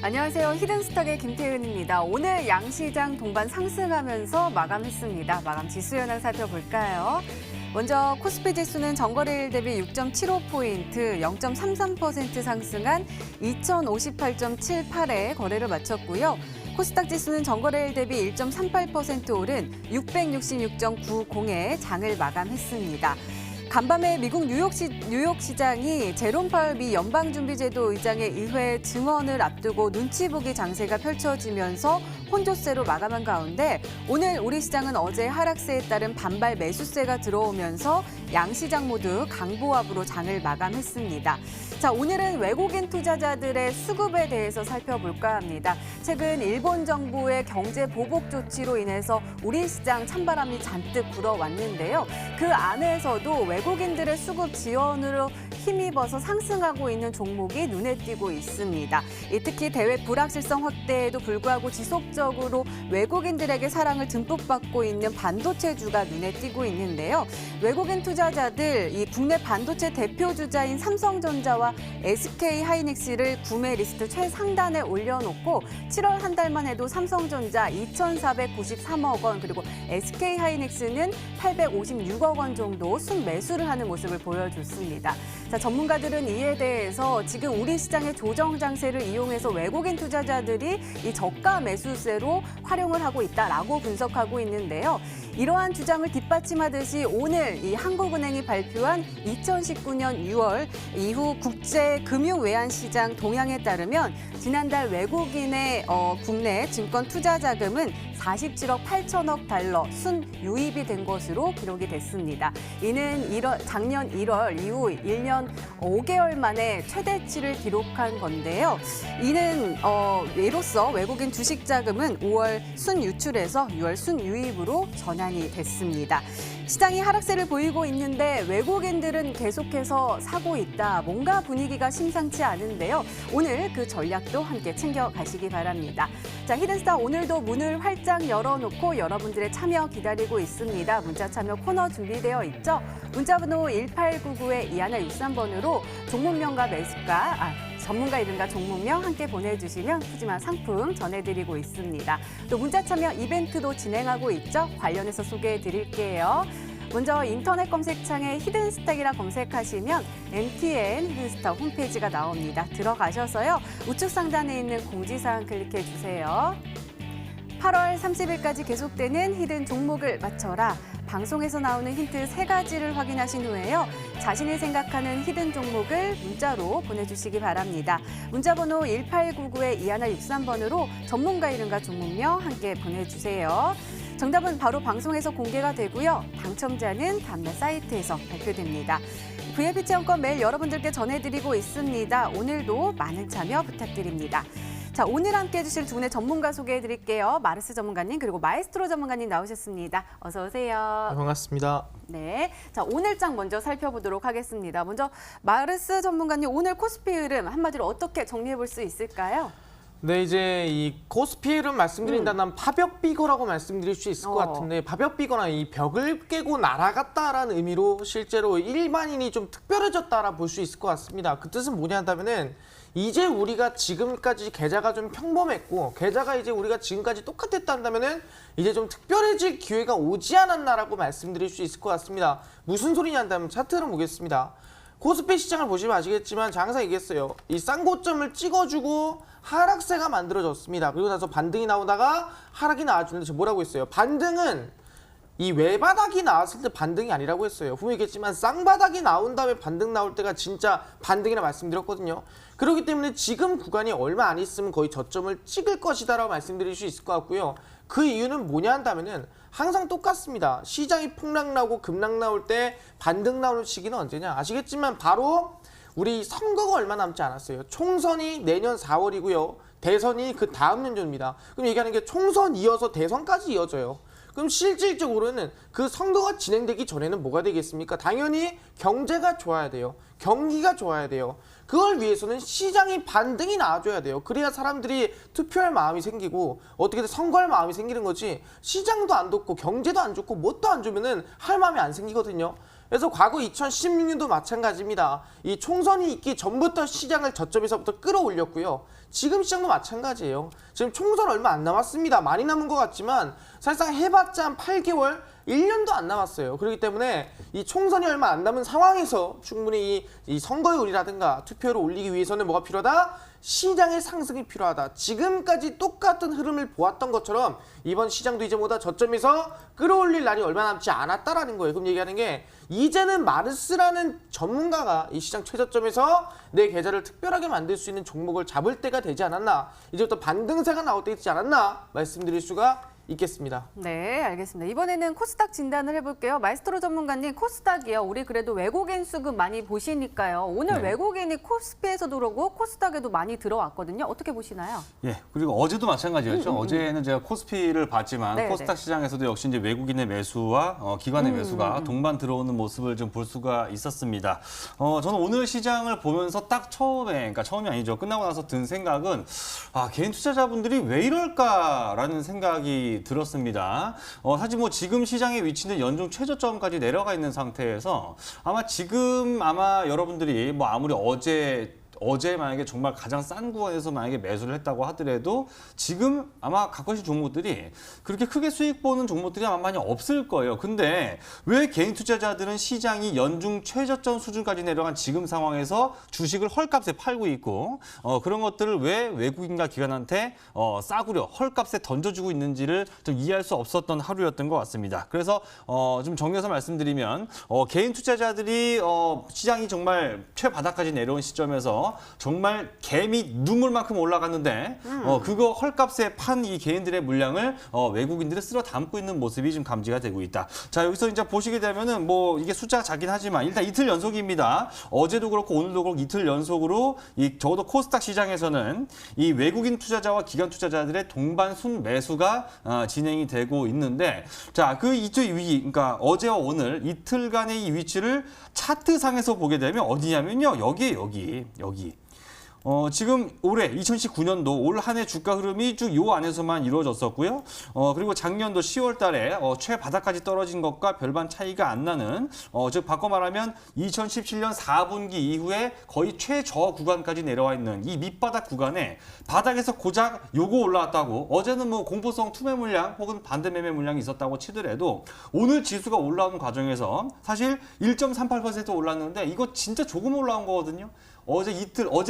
안녕하세요. 히든스탁의 김태은입니다. 오늘 양시장 동반 상승하면서 마감했습니다. 마감 지수 현황 살펴볼까요? 먼저 코스피 지수는 전거래일 대비 6.75포인트, 0.33% 상승한 2058.78에 거래를 마쳤고요. 코스닥 지수는 전거래일 대비 1.38% 오른 666.90에 장을 마감했습니다. 간밤에 미국 뉴욕 시장이 제롬 파월 미 연방준비제도 의장의 의회 증언을 앞두고 눈치 보기 장세가 펼쳐지면서 혼조세로 마감한 가운데 오늘 우리 시장은 어제 하락세에 따른 반발 매수세가 들어오면서 양시장 모두 강보합으로 장을 마감했습니다. 자, 오늘은 외국인 투자자들의 수급에 대해서 살펴볼까 합니다. 최근 일본 정부의 경제 보복 조치로 인해서 우리 시장 찬바람이 잔뜩 불어왔는데요. 그 안에서도 외국인들의 수급 지원으로 힘입어서 상승하고 있는 종목이 눈에 띄고 있습니다. 특히 대외 불확실성 확대에도 불구하고 지속적으로 외국인들에게 사랑을 듬뿍 받고 있는 반도체주가 눈에 띄고 있는데요. 외국인 투자자들 이 국내 반도체 대표 주자인 삼성전자와 SK 하이닉스를 구매 리스트 최상단에 올려놓고 7월 한 달만 해도 삼성전자 2,493억 원 그리고 SK 하이닉스는 856억 원 정도 순매수를 하는 모습을 보여줬습니다. 자, 전문가들은 이에 대해서 지금 우리 시장의 조정 장세를 이용해서 외국인 투자자들이 이 저가 매수세로 활용을 하고 있다라고 분석하고 있는데요. 이러한 주장을 뒷받침하듯이 오늘 이 한국은행이 발표한 2019년 6월 이후 국제금융외환시장 동향에 따르면 지난달 외국인의 국내 증권 투자 자금은 47억 8천억 달러 순유입이 된 것으로 기록이 됐습니다. 이는 작년 1월 이후 1년 5개월 만에 최대치를 기록한 건데요. 이는 이로써 외국인 주식 자금은 5월 순유출에서 6월 순유입으로 전환이 됐습니다. 시장이 하락세를 보이고 있는데 외국인들은 계속해서 사고 있다. 뭔가 분위기가 심상치 않은데요. 오늘 그 전략도 함께 챙겨가시기 바랍니다. 자, 히든스타 오늘도 문을 활짝 열어놓고 여러분들의 참여 기다리고 있습니다. 문자 참여 코너 준비되어 있죠? 문자번호 1899-2163번으로 종목명과 매수가, 전문가 이름과 종목명 함께 보내주시면 푸짐한 상품 전해드리고 있습니다. 또 문자 참여 이벤트도 진행하고 있죠? 관련해서 소개해드릴게요. 먼저 인터넷 검색창에 히든스탁이라 검색하시면 MTN 히든스탁 홈페이지가 나옵니다. 들어가셔서요. 우측 상단에 있는 공지사항 클릭해주세요. 8월 30일까지 계속되는 히든 종목을 맞춰라. 방송에서 나오는 힌트 3가지를 확인하신 후에요. 자신이 생각하는 히든 종목을 문자로 보내주시기 바랍니다. 문자번호 1899-2163번으로 전문가 이름과 종목명 함께 보내주세요. 정답은 바로 방송에서 공개가 되고요. 당첨자는 다음날 사이트에서 발표됩니다. VIP 체험권 매일 여러분들께 전해드리고 있습니다. 오늘도 많은 참여 부탁드립니다. 자, 오늘 함께해 주실 두 분의 전문가 소개해드릴게요. 마르스 전문가님 그리고 마에스트로 전문가님 나오셨습니다. 어서 오세요. 네, 반갑습니다. 네, 자 오늘 장 먼저 살펴보도록 하겠습니다. 먼저 마르스 전문가님 오늘 코스피 흐름 한마디로 어떻게 정리해 볼 수 있을까요? 네, 이제 이 코스피 흐름 말씀드린다면 파벽 비거라고 말씀드릴 수 있을 것 같은데 파벽 비거나 이 벽을 깨고 날아갔다라는 의미로 실제로 일반인이 좀 특별해졌다라 볼 수 있을 것 같습니다. 그 뜻은 뭐냐 한다면은 이제 우리가 지금까지 계좌가 좀 평범했고 계좌가 이제 우리가 지금까지 똑같았다 한다면은 이제 좀 특별해질 기회가 오지 않았나라고 말씀드릴 수 있을 것 같습니다. 무슨 소리냐 한다면 차트를 보겠습니다. 코스피 시장을 보시면 아시겠지만 제가 항상 얘기했어요. 이 쌍고점을 찍어주고 하락세가 만들어졌습니다. 그리고 나서 반등이 나오다가 하락이 나와주는데 제가 뭐라고 했어요? 반등은 이 외바닥이 나왔을 때 반등이 아니라고 했어요. 분명히 얘기했지만 쌍바닥이 나온 다음에 반등 나올 때가 진짜 반등이라 말씀드렸거든요. 그렇기 때문에 지금 구간이 얼마 안 있으면 거의 저점을 찍을 것이다라고 말씀드릴 수 있을 것 같고요. 그 이유는 뭐냐 한다면은 항상 똑같습니다. 시장이 폭락 나오고 급락 나올 때 반등 나오는 시기는 언제냐? 아시겠지만 바로 우리 선거가 얼마 남지 않았어요. 총선이 내년 4월이고요. 대선이 그 다음 연도입니다. 그럼 얘기하는 게 총선 이어서 대선까지 이어져요. 그럼 실질적으로는 그 선거가 진행되기 전에는 뭐가 되겠습니까? 당연히 경제가 좋아야 돼요. 경기가 좋아야 돼요. 그걸 위해서는 시장이 반등이 나와줘야 돼요. 그래야 사람들이 투표할 마음이 생기고 어떻게든 선거할 마음이 생기는 거지 시장도 안 좋고 경제도 안 좋고 뭣도 안 좋으면은 할 마음이 안 생기거든요. 그래서 과거 2016년도 마찬가지입니다. 이 총선이 있기 전부터 시장을 저점에서부터 끌어올렸고요. 지금 시장도 마찬가지예요. 지금 총선 얼마 안 남았습니다. 많이 남은 것 같지만 사실상 해봤자 한 8개월, 1년도 안 남았어요. 그렇기 때문에 이 총선이 얼마 안 남은 상황에서 충분히 이 선거율이라든가 투표를 올리기 위해서는 뭐가 필요하다? 시장의 상승이 필요하다. 지금까지 똑같은 흐름을 보았던 것처럼 이번 시장도 이제 뭐다 저점에서 끌어올릴 날이 얼마 남지 않았다라는 거예요. 그럼 얘기하는 게 이제는 마르스라는 전문가가 이 시장 최저점에서 내 계좌를 특별하게 만들 수 있는 종목을 잡을 때가 되지 않았나. 이제부터 반등세가 나올 때 있지 않았나 말씀드릴 수가 있겠습니다. 네, 알겠습니다. 이번에는 코스닥 진단을 해볼게요. 마이스트로 전문가님, 코스닥이요. 우리 그래도 외국인 수급 많이 보시니까요. 오늘 네. 외국인이 코스피에서도 그러고 코스닥에도 많이 들어왔거든요. 어떻게 보시나요? 예, 그리고 어제도 마찬가지였죠. 어제는 제가 코스피를 봤지만 네, 코스닥 네. 시장에서도 역시 이제 외국인의 매수와 기관의 매수가 동반 들어오는 모습을 좀 볼 수가 있었습니다. 저는 오늘 시장을 보면서 딱 그러니까 처음이 아니죠. 끝나고 나서 든 생각은 개인 투자자분들이 왜 이럴까라는 생각이 들었습니다. 사실 뭐 지금 시장의 위치는 연중 최저점까지 내려가 있는 상태에서 아마 여러분들이 뭐 아무리 어제 만약에 정말 가장 싼 구간에서 만약에 매수를 했다고 하더라도 지금 아마 갖고 계신 종목들이 그렇게 크게 수익 보는 종목들이 아마 많이 없을 거예요. 근데 왜 개인 투자자들은 시장이 연중 최저점 수준까지 내려간 지금 상황에서 주식을 헐값에 팔고 있고 그런 것들을 왜 외국인과 기관한테 싸구려 헐값에 던져주고 있는지를 좀 이해할 수 없었던 하루였던 것 같습니다. 그래서 좀 정리해서 말씀드리면 개인 투자자들이 시장이 정말 최바닥까지 내려온 시점에서 정말 개미 눈물만큼 올라갔는데 그거 헐값에 판 이 개인들의 물량을 외국인들이 쓸어 담고 있는 모습이 지금 감지가 되고 있다. 자, 여기서 이제 보시게 되면은 뭐 이게 숫자가 작긴 하지만 일단 이틀 연속입니다. 어제도 그렇고 오늘도 그렇고 이틀 연속으로 적어도 코스닥 시장에서는 이 외국인 투자자와 기관 투자자들의 동반 순매수가 진행이 되고 있는데, 자, 그 이쪽 위, 그러니까 어제와 오늘 이틀간의 이 위치를 차트상에서 보게 되면 어디냐면요, 여기. 지금 올해 2019년도 올 한 해 주가 흐름이 쭉 요 안에서만 이루어졌었고요. 그리고 작년도 10월 달에 최바닥까지 떨어진 것과 별반 차이가 안 나는, 즉 바꿔 말하면 2017년 4분기 이후에 거의 최저 구간까지 내려와 있는 이 밑바닥 구간에 바닥에서 고작 요거 올라왔다고, 어제는 뭐 공포성 투매 물량 혹은 반대 매매 물량이 있었다고 치더라도 오늘 지수가 올라오는 과정에서 사실 1.38% 올랐는데 이거 진짜 조금 올라온 거거든요. 어제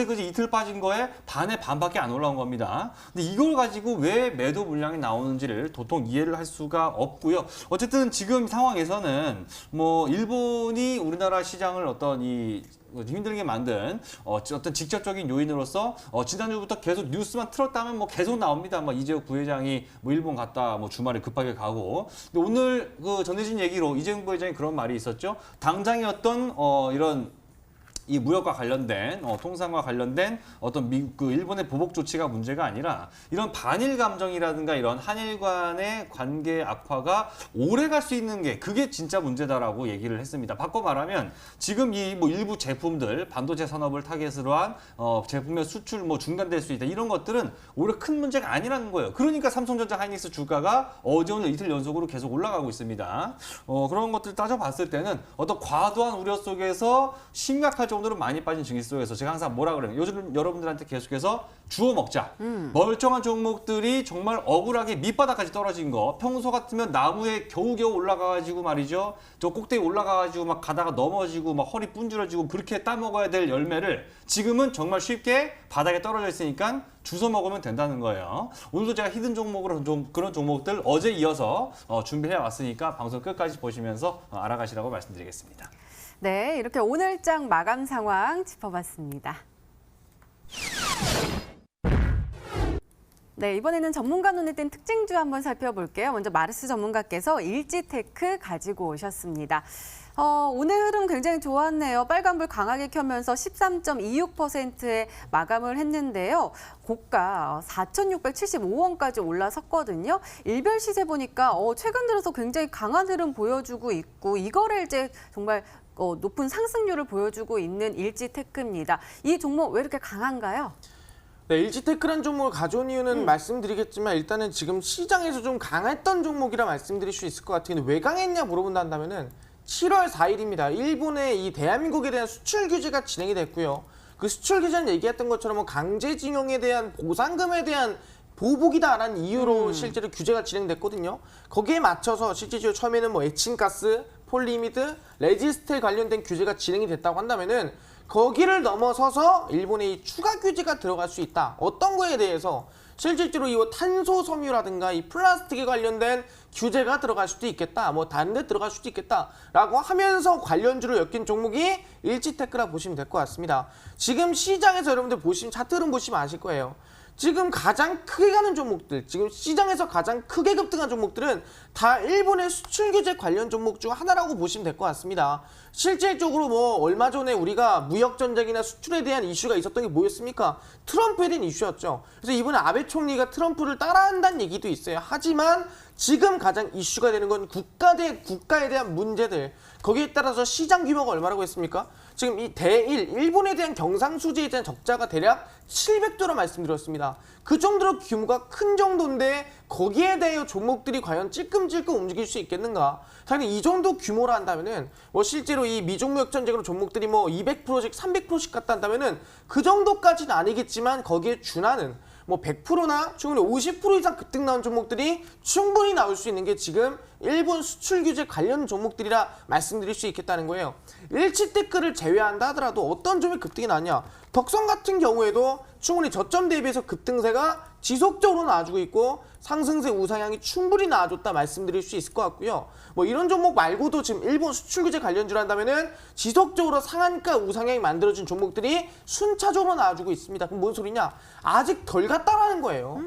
그제 이틀 빠진 거에 반의 반밖에 안 올라온 겁니다. 근데 이걸 가지고 왜 매도 물량이 나오는지를 도통 이해를 할 수가 없고요. 어쨌든 지금 상황에서는 뭐 일본이 우리나라 시장을 어떤 힘들게 만든 어떤 직접적인 요인으로서 지난주부터 계속 뉴스만 틀었다면 뭐 계속 나옵니다. 뭐 이재용 부회장이 뭐 일본 갔다 뭐 주말에 급하게 가고. 근데 오늘 그 전해진 얘기로 이재용 부회장이 그런 말이 있었죠. 당장의 어떤 이런 이 무역과 관련된 통상과 관련된 어떤 일본의 보복 조치가 문제가 아니라 이런 반일 감정이라든가 이런 한일 간의 관계 악화가 오래 갈 수 있는 게 그게 진짜 문제다라고 얘기를 했습니다. 바꿔 말하면 지금 이 뭐 일부 제품들 반도체 산업을 타겟으로 한 제품의 수출 뭐 중단될 수 있다 이런 것들은 오히려 큰 문제가 아니라는 거예요. 그러니까 삼성전자 하이닉스 주가가 어제 오늘 이틀 연속으로 계속 올라가고 있습니다. 그런 것들 따져봤을 때는 어떤 과도한 우려 속에서 심각할 정도로 많이 빠진 증시 속에서 제가 항상 뭐라 그래요? 요즘 여러분들한테 계속해서 주워 먹자. 멀쩡한 종목들이 정말 억울하게 밑바닥까지 떨어진 거. 평소 같으면 나무에 겨우겨우 올라가가지고 말이죠. 저 꼭대기 올라가가지고 막 가다가 넘어지고 막 허리 분주러지고 그렇게 따먹어야 될 열매를 지금은 정말 쉽게 바닥에 떨어져 있으니까 주워 먹으면 된다는 거예요. 오늘도 제가 히든 종목으로 그런 종목들 어제 이어서 준비해 왔으니까 방송 끝까지 보시면서 알아가시라고 말씀드리겠습니다. 네, 이렇게 오늘장 마감 상황 짚어봤습니다. 네, 이번에는 전문가 눈에 띈 특징주 한번 살펴볼게요. 먼저 마르스 전문가께서 일지테크 가지고 오셨습니다. 오늘 흐름 굉장히 좋았네요. 빨간불 강하게 켜면서 13.26%에 마감을 했는데요. 고가 4,675원까지 올라섰거든요. 일별 시세 보니까 최근 들어서 굉장히 강한 흐름 보여주고 있고 이거래일제 정말 높은 상승률을 보여주고 있는 일지테크입니다. 이 종목 왜 이렇게 강한가요? 네, 일지테크란 종목을 가져온 이유는 말씀드리겠지만 일단은 지금 시장에서 좀 강했던 종목이라 말씀드릴 수 있을 것 같은데 왜 강했냐 물어본다면은 7월 4일입니다. 일본의 이 대한민국에 대한 수출 규제가 진행이 됐고요. 그 수출 규제는 얘기했던 것처럼 강제징용에 대한 보상금에 대한 보복이다라는 이유로 실제로 규제가 진행됐거든요. 거기에 맞춰서 실제로 처음에는 뭐 에칭가스, 폴리미드, 레지스텔 관련된 규제가 진행이 됐다고 한다면은 거기를 넘어서서 일본의 이 추가 규제가 들어갈 수 있다. 어떤 거에 대해서 실질적으로 이 탄소 섬유라든가 이 플라스틱에 관련된 규제가 들어갈 수도 있겠다. 뭐 다른 데 들어갈 수도 있겠다라고 하면서 관련주를 엮인 종목이 일지테크라 보시면 될 것 같습니다. 지금 시장에서 여러분들 보시면 차트를 보시면 아실 거예요. 지금 가장 크게 가는 종목들, 지금 시장에서 가장 크게 급등한 종목들은 다 일본의 수출 규제 관련 종목 중 하나라고 보시면 될 것 같습니다. 실질적으로 뭐 얼마 전에 우리가 무역 전쟁이나 수출에 대한 이슈가 있었던 게 뭐였습니까? 트럼프에 대한 이슈였죠. 그래서 이번에 아베 총리가 트럼프를 따라한다는 얘기도 있어요. 하지만 지금 가장 이슈가 되는 건 국가 대 국가에 대한 문제들. 거기에 따라서 시장 규모가 얼마라고 했습니까? 지금 이 대일, 일본에 대한 경상수지에 대한 적자가 대략 700조라 말씀드렸습니다. 그 정도로 규모가 큰 정도인데 거기에 대해 종목들이 과연 찔끔찔끔 움직일 수 있겠는가? 당연히 이 정도 규모라 한다면은 뭐 실제로 이 미종무역 전쟁으로 종목들이 뭐 200%씩 300%씩 갔다 한다면은 그 정도까지는 아니겠지만 거기에 준하는 뭐 100%나 충분히 50% 이상 급등 나온 종목들이 충분히 나올 수 있는 게 지금 일본 수출 규제 관련 종목들이라 말씀드릴 수 있겠다는 거예요. 일치테크를 제외한다 하더라도 어떤 종목이 급등이 나냐? 덕성 같은 경우에도 충분히 저점 대비해서 급등세가 지속적으로 나와주고 있고 상승세 우상향이 충분히 나와줬다 말씀드릴 수 있을 것 같고요. 뭐 이런 종목 말고도 지금 일본 수출 규제 관련주를 한다면은 지속적으로 상한가 우상향이 만들어진 종목들이 순차적으로 나와주고 있습니다. 그럼 뭔 소리냐? 아직 덜 갔다라는 거예요.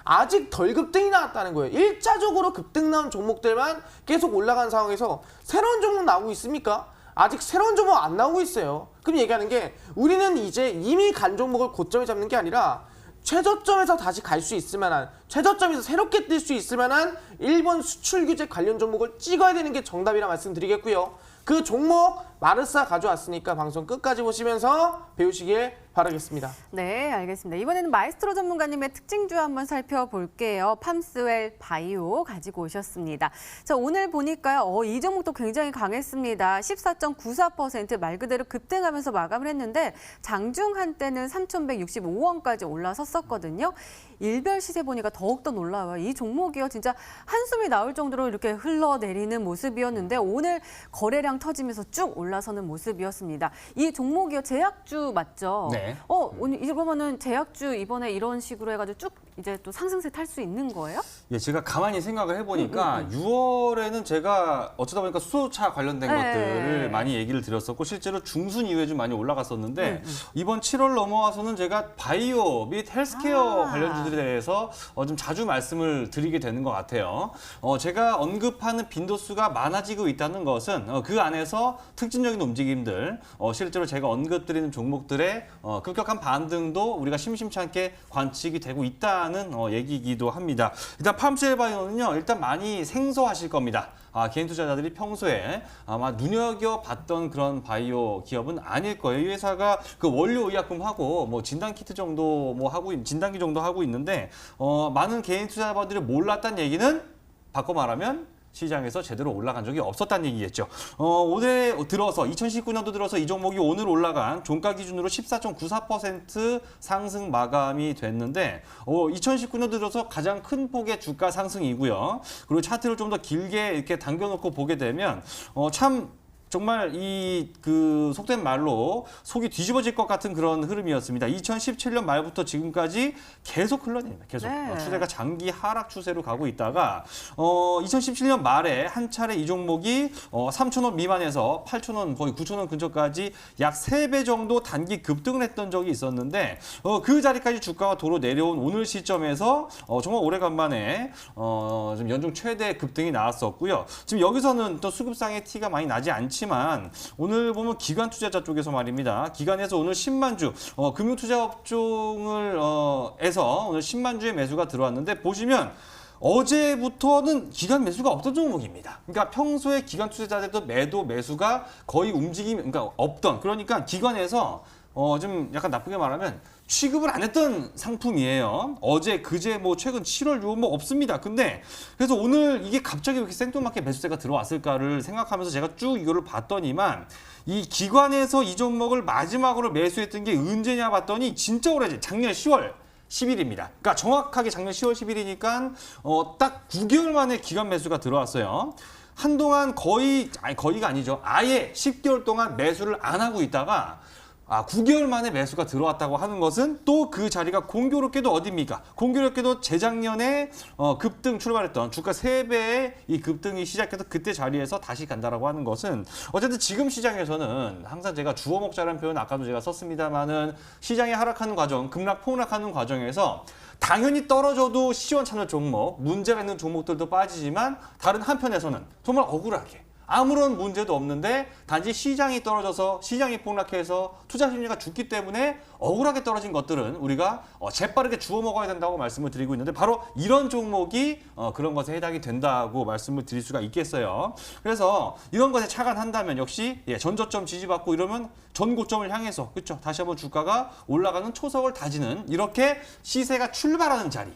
아직 덜 급등이 나왔다는 거예요. 일차적으로 급등 나온 종목들만 계속 올라간 상황에서 새로운 종목 나오고 있습니까? 아직 새로운 종목 안 나오고 있어요. 그럼 얘기하는 게 우리는 이제 이미 간 종목을 고점에 잡는 게 아니라 최저점에서 다시 갈 수 있을 만한, 최저점에서 새롭게 뛸 수 있을 만한 일본 수출 규제 관련 종목을 찍어야 되는 게 정답이라 말씀드리겠고요. 그 종목 마르사 가져왔으니까 방송 끝까지 보시면서 배우시길 바라겠습니다. 네, 알겠습니다. 이번에는 마에스트로 전문가님의 특징주 한번 살펴볼게요. 팜스웰 바이오 가지고 오셨습니다. 자, 오늘 보니까요. 이 종목도 굉장히 강했습니다. 14.94% 말 그대로 급등하면서 마감을 했는데 장중 한때는 3,165원까지 올라섰었거든요. 일별 시세 보니까 더욱더 놀라워요. 이 종목이요. 진짜 한숨이 나올 정도로 이렇게 흘러내리는 모습이었는데 오늘 거래량 터지면서 쭉 올라서는 모습이었습니다. 이 종목이요. 제약주 맞죠? 네. 오늘 이러면은 제약주 이번에 이런 식으로 해가지고 쭉 이제 또 상승세 탈 수 있는 거예요? 예, 제가 가만히 생각을 해보니까 6월에는 제가 어쩌다 보니까 수소차 관련된 것들을 많이 얘기를 드렸었고 실제로 중순 이후에 좀 많이 올라갔었는데 이번 7월 넘어와서는 제가 바이오 및 헬스케어 관련주들에 대해서 좀 자주 말씀을 드리게 되는 것 같아요. 제가 언급하는 빈도수가 많아지고 있다는 것은 그 안에서 특징적인 움직임들, 실제로 제가 언급드리는 종목들의 급격한 반등도 우리가 심심치 않게 관측이 되고 있다는 얘기이기도 합니다. 일단 팜스웰바이오는요, 일단 많이 생소하실 겁니다. 개인 투자자들이 평소에 아마 눈여겨봤던 그런 바이오 기업은 아닐 거예요. 이 회사가 그 원료 의약품하고 뭐 진단키트 정도 뭐 하고 진단기 정도 하고 있는데 많은 개인 투자자분들이 몰랐다는 얘기는 바꿔 말하면 시장에서 제대로 올라간 적이 없었다는 얘기겠죠. 올해 들어서 2019년도 들어서 이 종목이 오늘 올라간 종가 기준으로 14.94% 상승 마감이 됐는데 2019년 들어서 가장 큰 폭의 주가 상승이고요. 그리고 차트를 좀 더 길게 이렇게 당겨놓고 보게 되면 참 정말 그 속된 말로 속이 뒤집어질 것 같은 그런 흐름이었습니다. 2017년 말부터 지금까지 계속 흘러냅니다. 계속 추세가 장기 하락 추세로 가고 있다가 2017년 말에 한 차례 이 종목이 3,000원 미만에서 8,000원 거의 9,000원 근처까지 약 3배 정도 단기 급등을 했던 적이 있었는데 그 자리까지 주가가 도로 내려온 오늘 시점에서 정말 오래간만에 좀 연중 최대 급등이 나왔었고요. 지금 여기서는 또 수급상의 티가 많이 나지 않지만 오늘 보면 기관 투자자 쪽에서 말입니다. 기관에서 오늘 10만 주 금융투자업종을 에서 오늘 10만 주의 매수가 들어왔는데 보시면 어제부터는 기관 매수가 없던 종목입니다. 그러니까 평소에 기관 투자자들도 매수가 거의 움직임이 그러니까 없던 그러니까 기관에서 좀 약간 나쁘게 말하면 취급을 안 했던 상품이에요. 어제, 그제, 뭐 최근 7월, 6월 뭐 없습니다. 근데 그래서 오늘 이게 갑자기 왜 이렇게 생뚱맞게 매수세가 들어왔을까를 생각하면서 제가 쭉 이거를 봤더니만 이 기관에서 이 종목을 마지막으로 매수했던 게 언제냐 봤더니 진짜 오래전 작년 10월 10일입니다. 그러니까 정확하게 작년 10월 10일이니까 딱 9개월 만에 기관 매수가 들어왔어요. 한동안 거의가 아니죠. 아예 10개월 동안 매수를 안 하고 있다가 9개월 만에 매수가 들어왔다고 하는 것은 또 그 자리가 공교롭게도 어디입니까? 공교롭게도 재작년에 급등 출발했던 주가 3배의 이 급등이 시작해서 그때 자리에서 다시 간다라고 하는 것은 어쨌든 지금 시장에서는 항상 제가 주워 먹자라는 표현 아까도 제가 썼습니다만은 시장이 하락하는 과정, 급락 폭락하는 과정에서 당연히 떨어져도 시원찮을 종목, 문제가 있는 종목들도 빠지지만 다른 한편에서는 정말 억울하게 아무런 문제도 없는데 단지 시장이 떨어져서 시장이 폭락해서 투자 심리가 죽기 때문에 억울하게 떨어진 것들은 우리가 재빠르게 주워 먹어야 된다고 말씀을 드리고 있는데 바로 이런 종목이 그런 것에 해당이 된다고 말씀을 드릴 수가 있겠어요. 그래서 이런 것에 착안한다면 역시 전저점 지지받고 이러면 전고점을 향해서 그렇죠. 다시 한번 주가가 올라가는 초석을 다지는 이렇게 시세가 출발하는 자리.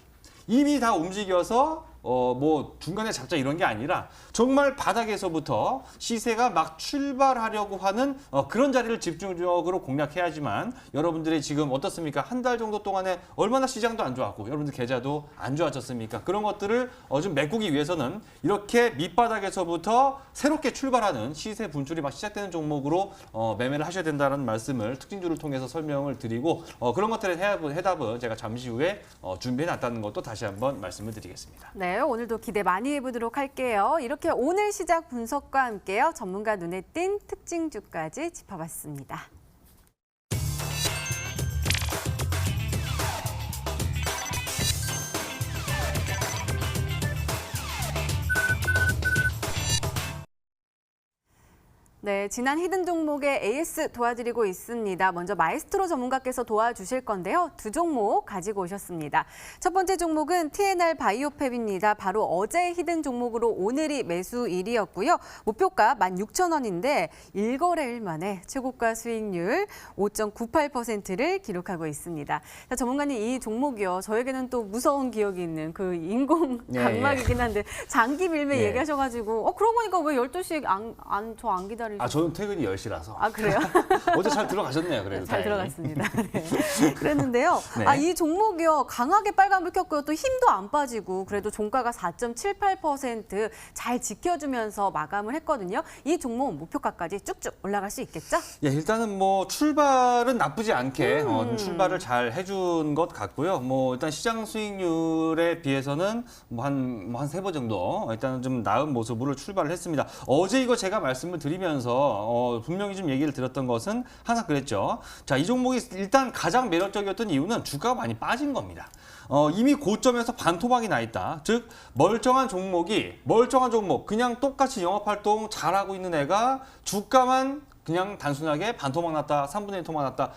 이미 다 움직여서 뭐 중간에 잡자 이런 게 아니라 정말 바닥에서부터 시세가 막 출발하려고 하는 그런 자리를 집중적으로 공략해야지만 여러분들이 지금 어떻습니까? 한 달 정도 동안에 얼마나 시장도 안 좋았고 여러분들 계좌도 안 좋아졌습니까? 그런 것들을 좀 메꾸기 위해서는 이렇게 밑바닥에서부터 새롭게 출발하는 시세 분출이 막 시작되는 종목으로 매매를 하셔야 된다는 말씀을 특징주를 통해서 설명을 드리고 그런 것들의 해답은 제가 잠시 후에 준비해놨다는 것도 다시 한번 말씀을 드리겠습니다. 네, 오늘도 기대 많이 해보도록 할게요. 이렇게 오늘 시작 분석과 함께요. 전문가 눈에 띈 특징주까지 짚어봤습니다. 네, 지난 히든 종목의 AS 도와드리고 있습니다. 먼저 마에스트로 전문가께서 도와주실 건데요. 두 종목 가지고 오셨습니다. 첫 번째 종목은 TNR 바이오팹입니다. 바로 어제 히든 종목으로 오늘이 매수일이었고요. 목표가 16,000원인데 1거래일 만에 최고가 수익률 5.98%를 기록하고 있습니다. 자, 전문가님, 이 종목이요. 저에게는 또 무서운 기억이 있는 그 인공 강막이긴 한데 장기 밀매 얘기하셔가지고 그러고 보니까 왜 12시에 저 안 기다리세요? 저는 퇴근이 10시라서. 그래요? 어제 잘 들어가셨네요, 그래도. 잘 다행히. 들어갔습니다. 네. 그랬는데요. 네. 이 종목이요. 강하게 빨간불 켰고요. 또 힘도 안 빠지고 그래도 종가가 4.78% 잘 지켜주면서 마감을 했거든요. 이 종목 목표가까지 쭉쭉 올라갈 수 있겠죠? 일단은 뭐 출발은 나쁘지 않게 출발을 잘 해준 것 같고요. 뭐 일단 시장 수익률에 비해서는 한 3번 정도 일단은 좀 나은 모습으로 출발을 했습니다. 어제 이거 제가 말씀을 드리면서 분명히 좀 얘기를 드렸던 것은 항상 그랬죠. 자, 이 종목이 일단 가장 매력적이었던 이유는 주가가 많이 빠진 겁니다. 이미 고점에서 반토막이 나 있다. 즉 멀쩡한 종목, 그냥 똑같이 영업활동 잘하고 있는 애가 주가만 그냥 단순하게 반토막 났다, 3분의 1 토막 났다.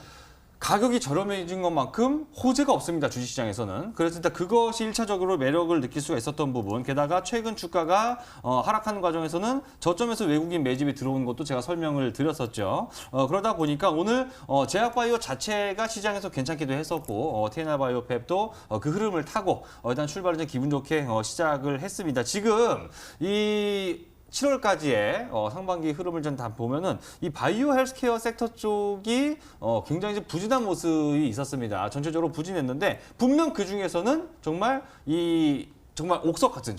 가격이 저렴해진 것만큼 호재가 없습니다. 주식시장에서는. 그래서 일단 그것이 1차적으로 매력을 느낄 수가 있었던 부분. 게다가 최근 주가가 하락하는 과정에서는 저점에서 외국인 매집이 들어오는 것도 제가 설명을 드렸었죠. 그러다 보니까 오늘 제약바이오 자체가 시장에서 괜찮기도 했었고 TNR 바이오팹도 그 흐름을 타고 일단 출발을 좀 기분 좋게 시작을 했습니다. 지금 이 7월까지의 상반기 흐름을 좀 다 보면은 이 바이오 헬스케어 섹터 쪽이 굉장히 좀 부진한 모습이 있었습니다. 전체적으로 부진했는데 분명 그 중에서는 정말 옥석 같은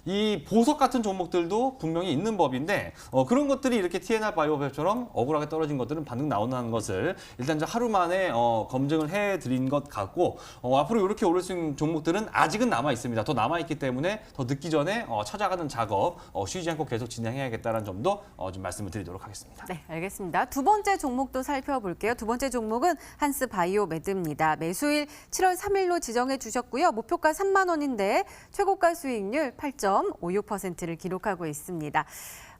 이 보석 같은 종목들도 분명히 있는 법인데 그런 것들이 이렇게 TNR 바이오팹처럼 억울하게 떨어진 것들은 반등 나온다는 것을 일단 하루 만에 검증을 해드린 것 같고 앞으로 이렇게 오를 수 있는 종목들은 아직은 남아 있습니다. 더 남아 있기 때문에 더 늦기 전에 찾아가는 작업 쉬지 않고 계속 진행해야겠다는 점도 좀 말씀을 드리도록 하겠습니다. 네, 알겠습니다. 두 번째 종목도 살펴볼게요. 두 번째 종목은 한스 바이오메드입니다. 매수일 7월 3일로 지정해 주셨고요. 목표가 3만 원인데 최고가 수익률 8.56%를 기록하고 있습니다.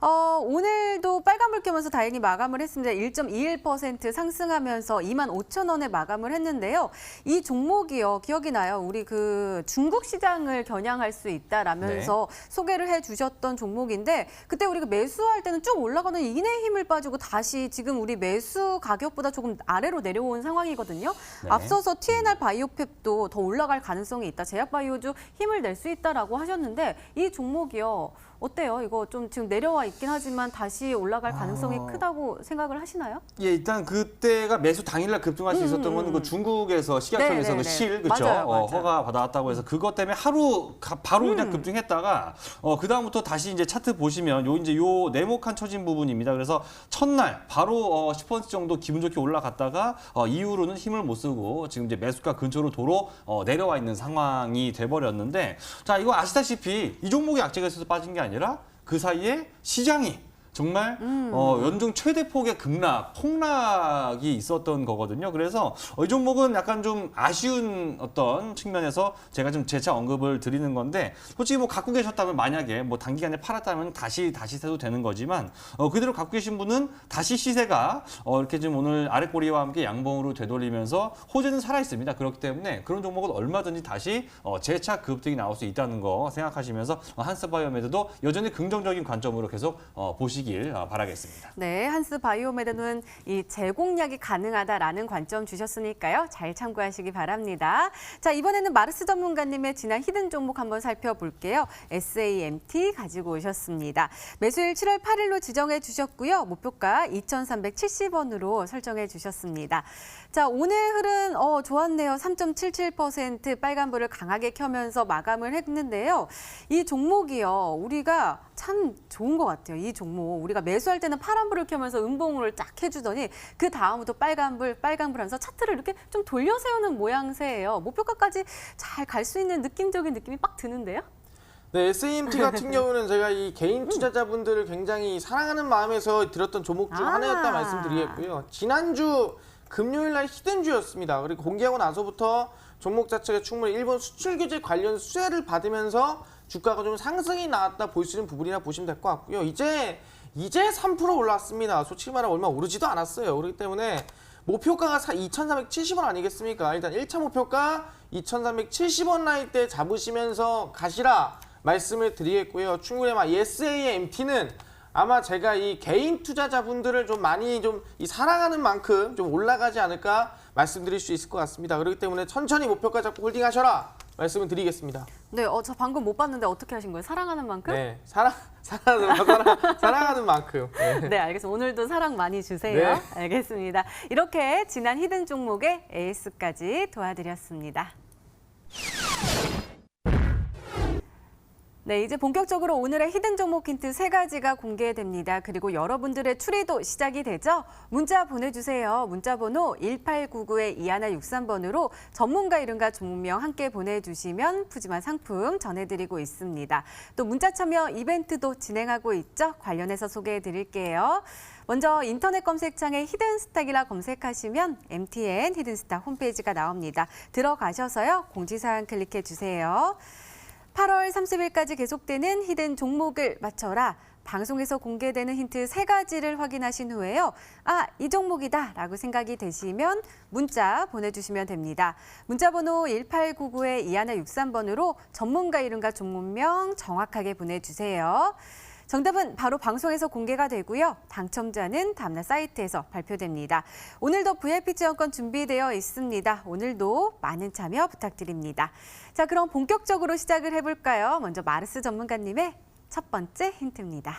오늘도 빨간불 켜면서 다행히 마감을 했습니다. 1.21% 상승하면서 25,000원에 마감을 했는데요. 이 종목이요, 기억이 나요. 우리 그 중국 시장을 겨냥할 수 있다라면서 소개를 해주셨던 종목인데 그때 우리가 매수할 때는 쭉 올라가는 인의 힘을 빠지고 다시 지금 우리 매수 가격보다 조금 아래로 내려온 상황이거든요. 네. 앞서서 TNR 바이오팹도 더 올라갈 가능성이 있다. 제약바이오주 힘을 낼 수 있다라고 하셨는데 이 종목이요. 어때요? 이거 좀 지금 내려와 있긴 하지만 다시 올라갈 가능성이 크다고 생각을 하시나요? 예, 일단 그때가 매수 당일날 급등할 수 있었던 건 그 중국에서 식약청에서 네, 그 네, 실, 네. 그렇죠? 맞아요, 맞아요. 허가 받아왔다고 해서 그것 때문에 하루 바로 그냥 급등했다가 그 다음부터 다시 이제 차트 보시면 요 네모칸 쳐진 부분입니다. 그래서 첫날 바로 10% 정도 기분 좋게 올라갔다가 이후로는 힘을 못 쓰고 지금 이제 매수가 근처로 도로 내려와 있는 상황이 돼버렸는데 자 이거 아시다시피 이 종목이 악재가 있어서 빠진 게 아니라 그 사이에 시장이 정말 연중 최대 폭의 폭락이 있었던 거거든요. 그래서 이 종목은 약간 좀 아쉬운 어떤 측면에서 제가 좀 재차 언급을 드리는 건데 솔직히 뭐 갖고 계셨다면 만약에 뭐 단기간에 팔았다면 다시 사도 되는 거지만 그대로 갖고 계신 분은 다시 시세가 이렇게 좀 오늘 아랫꼬리와 함께 양봉으로 되돌리면서 호재는 살아 있습니다. 그렇기 때문에 그런 종목은 얼마든지 다시 재차 급등이 나올 수 있다는 거 생각하시면서 한스바이오메드도 여전히 긍정적인 관점으로 계속 보시길 바라겠습니다. 네, 한스 바이오메드는 이 제공약이 가능하다라는 관점 주셨으니까요. 잘 참고하시기 바랍니다. 자, 이번에는 마르스 전문가님의 지난 히든 종목 한번 살펴볼게요. SAMT 가지고 오셨습니다. 매수일 7월 8일로 지정해 주셨고요. 목표가 2,370원으로 설정해 주셨습니다. 자, 오늘 흐른 좋았네요. 3.77% 빨간불을 강하게 켜면서 마감을 했는데요. 이 종목이요. 우리가 참 좋은 것 같아요. 이 종목. 우리가 매수할 때는 파란불을 켜면서 음봉을 쫙 해주더니 그 다음부터 빨간불 하면서 차트를 이렇게 좀 돌려 세우는 모양새예요. 목표가까지 잘 갈 수 있는 느낌적인 느낌이 빡 드는데요. 네, SAMT 같은 경우는 제가 이 개인 투자자분들을 굉장히 사랑하는 마음에서 들었던 종목 중 하나였다 말씀드리겠고요. 지난주 금요일 날 히든주였습니다. 그리고 공개하고 나서부터 종목 자체가 충분히 일본 수출 규제 관련 수혜를 받으면서 주가가 좀 상승이 나왔다 볼 수 있는 부분이라 보시면 될 것 같고요. 이제 3% 올랐습니다. 솔직히 말하면 얼마 오르지도 않았어요. 그렇기 때문에 목표가가 2,370원 아니겠습니까? 일단 1차 목표가 2,370원 라인 때 잡으시면서 가시라 말씀을 드리겠고요. 충분히 아마 SAMT는 아마 제가 이 개인 투자자분들을 좀 많이 좀 이 사랑하는 만큼 좀 올라가지 않을까 말씀드릴 수 있을 것 같습니다. 그렇기 때문에 천천히 목표가 잡고 홀딩하셔라 말씀을 드리겠습니다. 네, 저 방금 못 봤는데 어떻게 하신 거예요? 사랑하는 만큼? 네, 사랑하는 만큼. 네. 네, 알겠습니다. 오늘도 사랑 많이 주세요. 네. 알겠습니다. 이렇게 지난 히든 종목의 에이스까지 도와드렸습니다. 네, 이제 본격적으로 오늘의 히든 종목 힌트 3가지가 공개됩니다. 그리고 여러분들의 추리도 시작이 되죠? 문자 보내주세요. 문자 번호 1899-2163번으로 전문가 이름과 종목명 함께 보내주시면 푸짐한 상품 전해드리고 있습니다. 또 문자 참여 이벤트도 진행하고 있죠? 관련해서 소개해드릴게요. 먼저 인터넷 검색창에 히든스탁이라 검색하시면 MTN 히든스탁 홈페이지가 나옵니다. 들어가셔서요. 공지사항 클릭해주세요. 8월 30일까지 계속되는 히든 종목을 맞춰라. 방송에서 공개되는 힌트 3가지를 확인하신 후에요. 아, 이 종목이다 라고 생각이 되시면 문자 보내주시면 됩니다. 문자 번호 1899-2163번으로 전문가 이름과 종목명 정확하게 보내주세요. 정답은 바로 방송에서 공개가 되고요. 당첨자는 다음날 사이트에서 발표됩니다. 오늘도 VIP 지원권 준비되어 있습니다. 오늘도 많은 참여 부탁드립니다. 자, 그럼 본격적으로 시작을 해볼까요? 먼저 마르스 전문가님의 첫 번째 힌트입니다.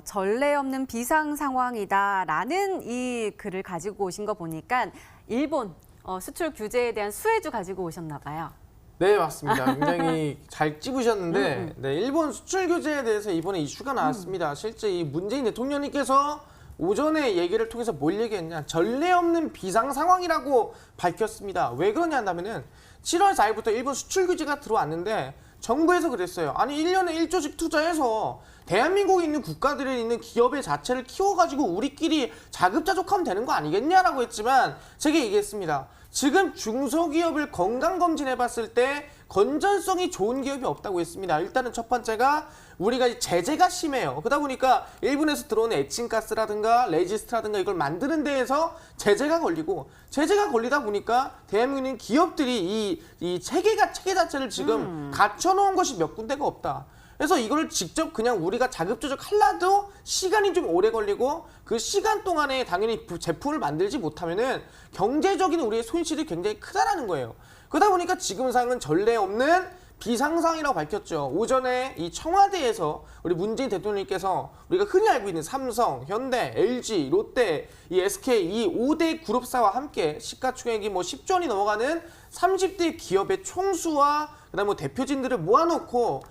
전례 없는 비상 상황이다라는 이 글을 가지고 오신 거 보니까 일본 수출 규제에 대한 수혜주 가지고 오셨나 봐요. 네, 맞습니다. 굉장히 잘 찝으셨는데 네, 일본 수출 규제에 대해서 이번에 이슈가 나왔습니다. 실제 이 문재인 대통령님께서 오전에 얘기를 통해서 뭘 얘기했냐. 전례 없는 비상 상황이라고 밝혔습니다. 왜 그러냐 한다면은 7월 4일부터 일본 수출 규제가 들어왔는데 정부에서 그랬어요. 아니 1년에 1조씩 투자해서 대한민국에 있는 국가들에 있는 기업의 자체를 키워가지고 우리끼리 자급자족하면 되는 거 아니겠냐라고 했지만 제가 얘기했습니다. 지금 중소기업을 건강검진해봤을 때 건전성이 좋은 기업이 없다고 했습니다. 일단은 첫 번째가 우리가 제재가 심해요. 그러다 보니까 일본에서 들어오는 에칭가스라든가 레지스트라든가 이걸 만드는 데에서 제재가 걸리고 제재가 걸리다 보니까 대한민국에 있는 기업들이 이 체계 자체를 지금 갖춰놓은 것이 몇 군데가 없다. 그래서 이걸 직접 그냥 우리가 자급자족 하려도 시간이 좀 오래 걸리고 그 시간 동안에 당연히 제품을 만들지 못하면은 경제적인 우리의 손실이 굉장히 크다라는 거예요. 그러다 보니까 지금 상은 전례 없는 비상상이라고 밝혔죠. 오전에 이 청와대에서 우리 문재인 대통령님께서 우리가 흔히 알고 있는 삼성, 현대, LG, 롯데, 이 SK 이 5대 그룹사와 함께 시가총액이 뭐 10조 원이 넘어가는 30대 기업의 총수와 그다음에 뭐 대표진들을 모아놓고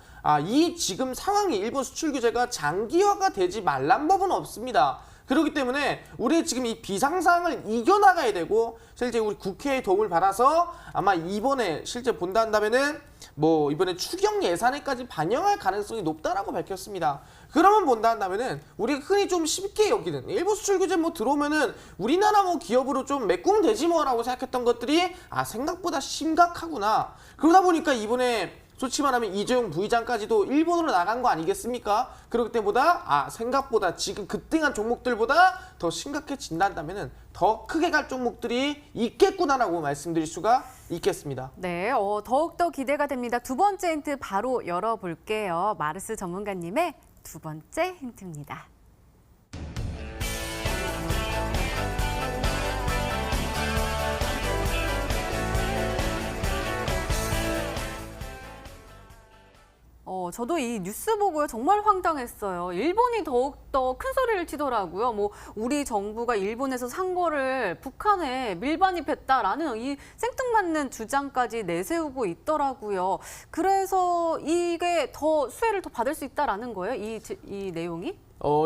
이 지금 상황이 일본 수출 규제가 장기화가 되지 말란 법은 없습니다. 그렇기 때문에 우리 지금 이 비상상을 이겨나가야 되고 실제 우리 국회의 도움을 받아서 아마 이번에 실제 본다 한다면은 뭐 이번에 추경 예산에까지 반영할 가능성이 높다라고 밝혔습니다. 그러면 본다 한다면은 우리가 흔히 좀 쉽게 여기는 일본 수출 규제 뭐 들어오면은 우리나라 뭐 기업으로 좀 메꾸면 되지 뭐라고 생각했던 것들이 생각보다 심각하구나. 그러다 보니까 이번에 솔직히 말하면 이재용 부의장까지도 일본으로 나간 거 아니겠습니까? 그렇기 때보다 생각보다 지금 급등한 종목들보다 더 심각해진다면은 더 크게 갈 종목들이 있겠구나라고 말씀드릴 수가 있겠습니다. 네, 더욱더 기대가 됩니다. 두 번째 힌트 바로 열어볼게요. 마르스 전문가님의 두 번째 힌트입니다. 저도 이 뉴스 보고요 정말 황당했어요. 일본이 더욱더 큰 소리를 치더라고요. 뭐 우리 정부가 일본에서 산 거를 북한에 밀반입했다라는 이 생뚱맞는 주장까지 내세우고 있더라고요. 그래서 이게 더 수혜를 더 받을 수 있다라는 거예요. 이 내용이?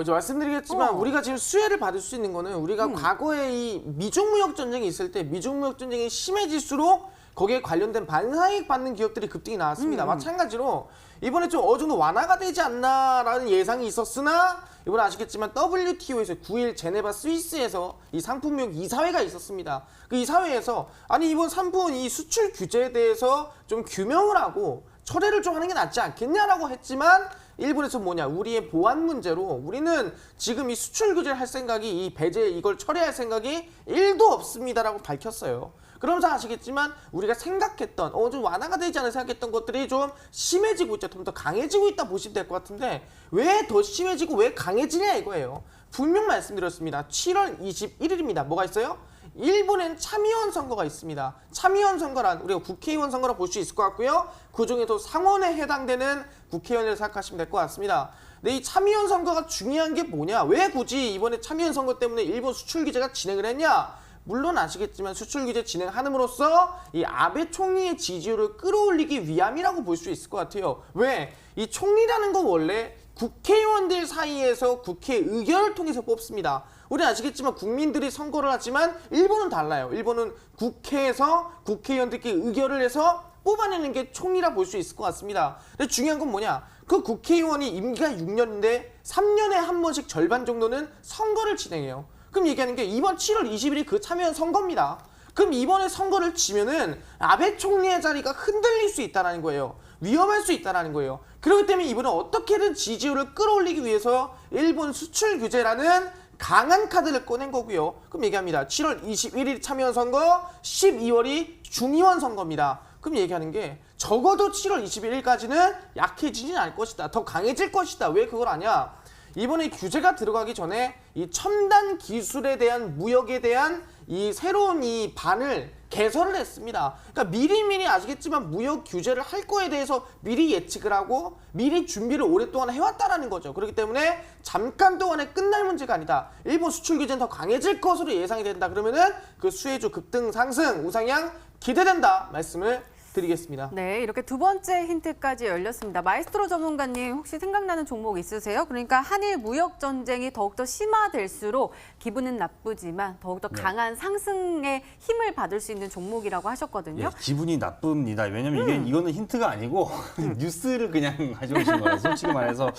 이제 말씀드리겠지만 우리가 지금 수혜를 받을 수 있는 거는 우리가 과거에 이 미중 무역 전쟁이 있을 때 미중 무역 전쟁이 심해질수록 거기에 관련된 반사이익 받는 기업들이 급등이 나왔습니다. 마찬가지로 이번에 좀 어느 정도 완화가 되지 않나라는 예상이 있었으나 이번에 아시겠지만 WTO에서 9일 제네바 스위스에서 이 상품무역 이사회가 있었습니다. 그 이사회에서 이번 상품 이 수출 규제에 대해서 좀 규명을 하고 철회를 좀 하는 게 낫지 않겠냐라고 했지만 일본에서 우리의 보안 문제로 우리는 지금 이 수출 규제를 할 생각이 이 배제 이걸 철회할 생각이 1도 없습니다라고 밝혔어요. 그러면서 아시겠지만 우리가 생각했던 좀 완화가 되지 않을 생각했던 것들이 좀 심해지고 있죠. 좀 더 강해지고 있다 보시면 될 것 같은데 왜 더 심해지고 왜 강해지냐 이거예요. 분명 말씀드렸습니다. 7월 21일입니다. 뭐가 있어요? 일본엔 참의원 선거가 있습니다. 참의원 선거란 우리가 국회의원 선거라 볼 수 있을 것 같고요. 그중에도 상원에 해당되는 국회의원을 생각하시면 될 것 같습니다. 근데 이 참의원 선거가 중요한 게 뭐냐? 왜 굳이 이번에 참의원 선거 때문에 일본 수출 규제가 진행을 했냐? 물론 아시겠지만 수출 규제 진행함으로써 이 아베 총리의 지지율을 끌어올리기 위함이라고 볼 수 있을 것 같아요. 왜? 이 총리라는 건 원래 국회의원들 사이에서 국회 의결을 통해서 뽑습니다. 우리 아시겠지만 국민들이 선거를 하지만 일본은 달라요. 일본은 국회에서 국회의원들끼리 의결을 해서 뽑아내는 게 총리라 볼 수 있을 것 같습니다. 근데 중요한 건 뭐냐? 그 국회의원이 임기가 6년인데 3년에 한 번씩 절반 정도는 선거를 진행해요. 그럼 얘기하는 게 이번 7월 20일이 그 참여연 선거입니다. 그럼 이번에 선거를 지면은 아베 총리의 자리가 흔들릴 수 있다는 거예요. 위험할 수 있다는 거예요. 그렇기 때문에 이번에 어떻게든 지지율을 끌어올리기 위해서 일본 수출 규제라는 강한 카드를 꺼낸 거고요. 그럼 얘기합니다. 7월 21일 참여연 선거, 12월이 중의원 선거입니다. 그럼 얘기하는 게 적어도 7월 21일까지는 약해지진 않을 것이다. 더 강해질 것이다. 왜 그걸 아냐? 이번에 규제가 들어가기 전에 이 첨단 기술에 대한 무역에 대한 이 새로운 이 반을 개설을 했습니다. 그러니까 미리미리 아시겠지만 무역 규제를 할 거에 대해서 미리 예측을 하고 미리 준비를 오랫동안 해왔다라는 거죠. 그렇기 때문에 잠깐 동안에 끝날 문제가 아니다. 일본 수출 규제는 더 강해질 것으로 예상이 된다. 그러면은 그 수혜주 급등 상승 우상향 기대된다 말씀을 드리겠습니다. 네, 이렇게 두 번째 힌트까지 열렸습니다. 마이스트로 전문가님 혹시 생각나는 종목 있으세요? 그러니까 한일 무역 전쟁이 더욱더 심화될수록 기분은 나쁘지만 더욱더 강한 상승의 힘을 받을 수 있는 종목이라고 하셨거든요. 예, 기분이 나쁩니다. 왜냐면 이거는 힌트가 아니고 뉴스를 그냥 가져오신 거라서 솔직히 말해서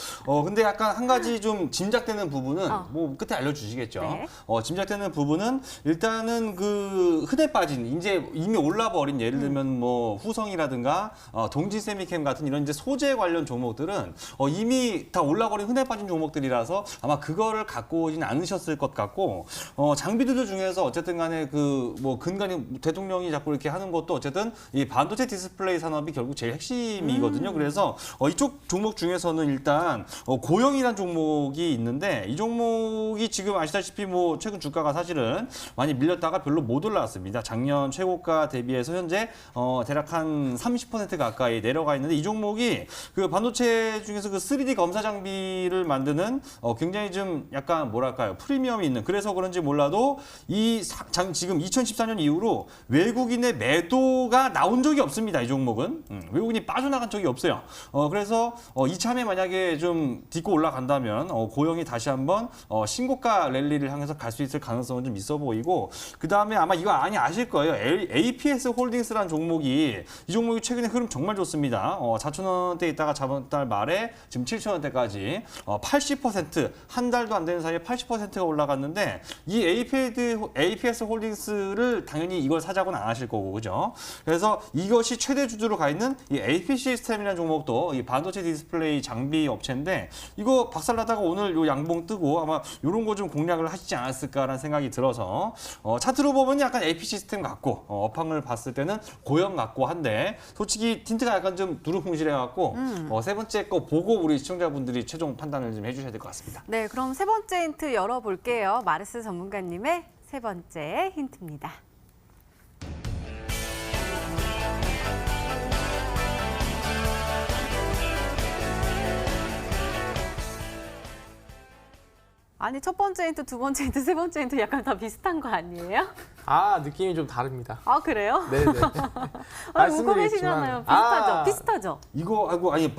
근데 약간 한 가지 좀 짐작되는 부분은 뭐 끝에 알려주시겠죠. 네. 짐작되는 부분은 일단은 그 흔해 빠진 이제 이미 올라버린 예를 들면 뭐 후성이라든가 동진세미캠 같은 이런 이제 소재 관련 종목들은 이미 다 올라버린 흔해 빠진 종목들이라서 아마 그거를 갖고 오진 않으셨을 것 같고 장비들 중에서 어쨌든 간에 그 뭐 근간이 대통령이 자꾸 이렇게 하는 것도 어쨌든 이 반도체 디스플레이 산업이 결국 제일 핵심이거든요. 그래서 이쪽 종목 중에서는 일단 고영이라는 종목이 있는데 이 종목이 지금 아시다시피 뭐 최근 주가가 사실은 많이 밀렸다가 별로 못 올라왔습니다. 작년 최고가 대비해서 현재 대략 한 30% 가까이 내려가 있는데 이 종목이 그 반도체 중에서 그 3D 검사 장비를 만드는 굉장히 좀 약간 뭐랄까요 프리미엄이 있는 그래서 그런지 몰라도 지금 2014년 이후로 외국인의 매도가 나온 적이 없습니다. 이 종목은 외국인이 빠져나간 적이 없어요. 그래서 이참에 만약에 좀 딛고 올라간다면 고영이 다시 한번 신고가 랠리를 향해서 갈 수 있을 가능성은 좀 있어 보이고 그 다음에 아마 이거 아실 거예요. APS 홀딩스라는 종목이 이 종목이 최근에 흐름 정말 좋습니다. 4,000원대 있다가 저번 달 말에 지금 7,000원대까지 80% 한 달도 안 되는 사이에 80%가 올라갔는데 이 APS 홀딩스를 당연히 이걸 사자고는 안 하실 거고 그죠? 그래서 이것이 최대 주주로 가 있는 이 AP 시스템이라는 종목도 이 반도체 디스플레이 장비 업체인데 이거 박살나다가 오늘 요 양봉 뜨고 아마 이런 거 좀 공략을 하시지 않았을까라는 생각이 들어서 차트로 보면 약간 AP 시스템 같고 업황을 봤을 때는 고영 같고 한데 솔직히 틴트가 약간 좀 두루뭉실해 갖고 세 번째 거 보고 우리 시청자분들이 최종 판단을 좀 해주셔야 될 것 같습니다. 네, 그럼 세 번째 힌트 열어볼게요. 마르스 전문가님의 세 번째 힌트입니다. 아니, 첫 번째 힌트, 두 번째 힌트, 세 번째 힌트 약간 다 비슷한 거 아니에요? 느낌이 좀 다릅니다. 아, 그래요? 네네. 웃고 계시잖아요. 비슷하죠? 비슷하죠? 이거 아니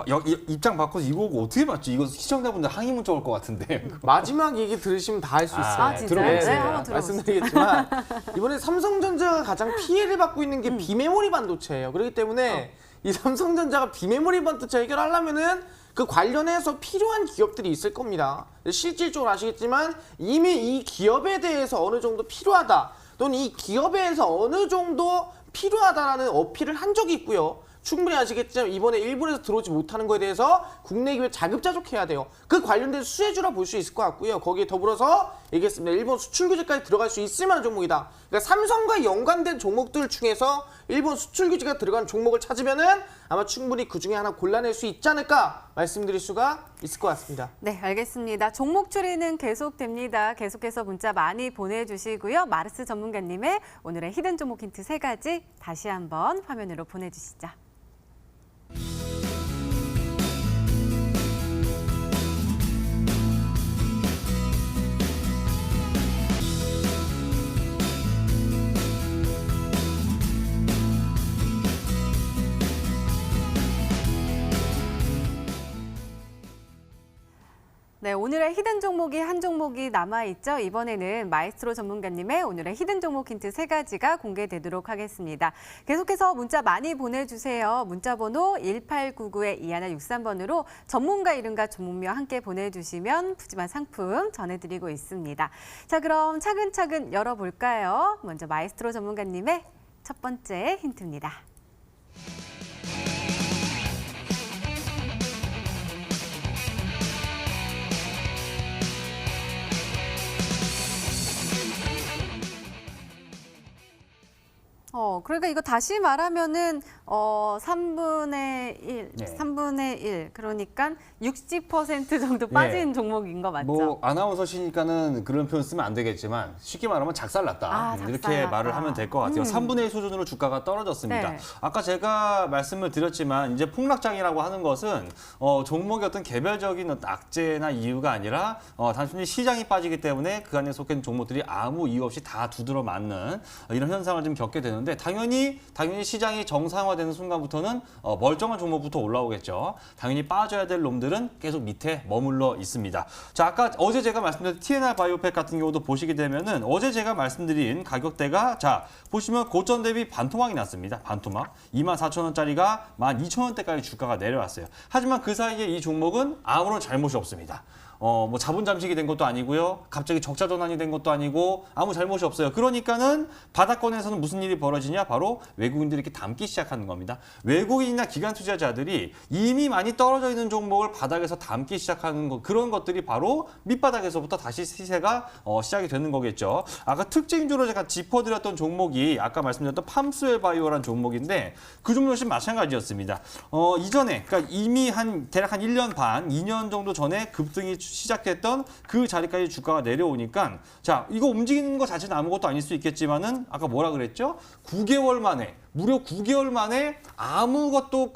입장 바꿔서 이거 어떻게 맞지? 이거 시청자분들 항의 문자 올 것 같은데. 마지막 얘기 들으시면 다 할 수 있어요. 아, 진짜요? 네, 네, 한번 들어보세요. 말씀드리겠지만 이번에 삼성전자가 가장 피해를 받고 있는 게 비메모리 반도체예요. 그렇기 때문에 이 삼성전자가 비메모리 반도체 해결하려면은 그 관련해서 필요한 기업들이 있을 겁니다. 실질적으로 아시겠지만 이미 이 기업에 대해서 어느 정도 필요하다 또는 이 기업에서 어느 정도 필요하다라는 어필을 한 적이 있고요. 충분히 아시겠지만 이번에 일본에서 들어오지 못하는 거에 대해서 국내 기업에 자급자족해야 돼요. 그 관련된 수혜주라 볼 수 있을 것 같고요. 거기에 더불어서 얘기했습니다. 일본 수출 규제까지 들어갈 수 있을 만한 종목이다. 그러니까 삼성과 연관된 종목들 중에서 일본 수출 규제가 들어가는 종목을 찾으면은 아마 충분히 그 중에 하나 골라낼 수 있지 않을까 말씀드릴 수가 있을 것 같습니다. 네, 알겠습니다. 종목 추리는 계속됩니다. 계속해서 문자 많이 보내주시고요. 마르스 전문가님의 오늘의 히든 종목 힌트 3가지 다시 한번 화면으로 보내주시죠. 네, 오늘의 히든 종목이 한 종목이 남아있죠. 이번에는 마이스트로 전문가님의 오늘의 히든 종목 힌트 3가지가 공개되도록 하겠습니다. 계속해서 문자 많이 보내주세요. 문자번호 1899-2163번으로 전문가 이름과 종목명 함께 보내주시면 푸짐한 상품 전해드리고 있습니다. 자, 그럼 차근차근 열어볼까요? 먼저 마이스트로 전문가님의 첫 번째 힌트입니다. 그러니까 이거 다시 말하면은 3분의 1, 네. 3분의 1, 그러니까 60% 정도 빠진 종목인 거 맞죠? 뭐 아나운서시니까는 그런 표현 쓰면 안 되겠지만 쉽게 말하면 작살났다. 이렇게 작살났다. 말을 하면 될 것 같아요. 3분의 1 수준으로 주가가 떨어졌습니다. 네. 아까 제가 말씀을 드렸지만 이제 폭락장이라고 하는 것은 종목의 어떤 개별적인 어떤 악재나 이유가 아니라 단순히 시장이 빠지기 때문에 그 안에 속해 있는 종목들이 아무 이유 없이 다 두드러 맞는 이런 현상을 좀 겪게 되는데 당연히 시장이 정상화 되는 순간부터는 멀쩡한 종목부터 올라오겠죠. 당연히 빠져야 될 놈들은 계속 밑에 머물러 있습니다. 자, 아까 어제 제가 말씀드린 TNR 바이오팩 같은 경우도 보시게 되면은 어제 제가 말씀드린 가격대가 자, 보시면 고점 대비 반토막이 났습니다. 반토막. 24,000원짜리가 12,000원대까지 주가가 내려왔어요. 하지만 그 사이에 이 종목은 아무런 잘못이 없습니다. 뭐 자본 잠식이 된 것도 아니고요. 갑자기 적자 전환이 된 것도 아니고 아무 잘못이 없어요. 그러니까는 바닥권에서는 무슨 일이 벌어지냐? 바로 외국인들이 이렇게 담기 시작하는 겁니다. 외국인이나 기관 투자자들이 이미 많이 떨어져 있는 종목을 바닥에서 담기 시작하는 것, 그런 것들이 바로 밑바닥에서부터 다시 시세가 시작이 되는 거겠죠. 아까 특징주로 제가 짚어드렸던 종목이 아까 말씀드렸던 팜스웰 바이오라는 종목인데 그 종목 역시 마찬가지였습니다. 이전에 그러니까 이미 대략 한 1년 반, 2년 정도 전에 급등이 시작됐던 그 자리까지 주가가 내려오니까 자, 이거 움직이는 것 자체는 아무것도 아닐 수 있겠지만은 아까 뭐라 그랬죠? 9개월 만에 무려 9개월 만에 아무것도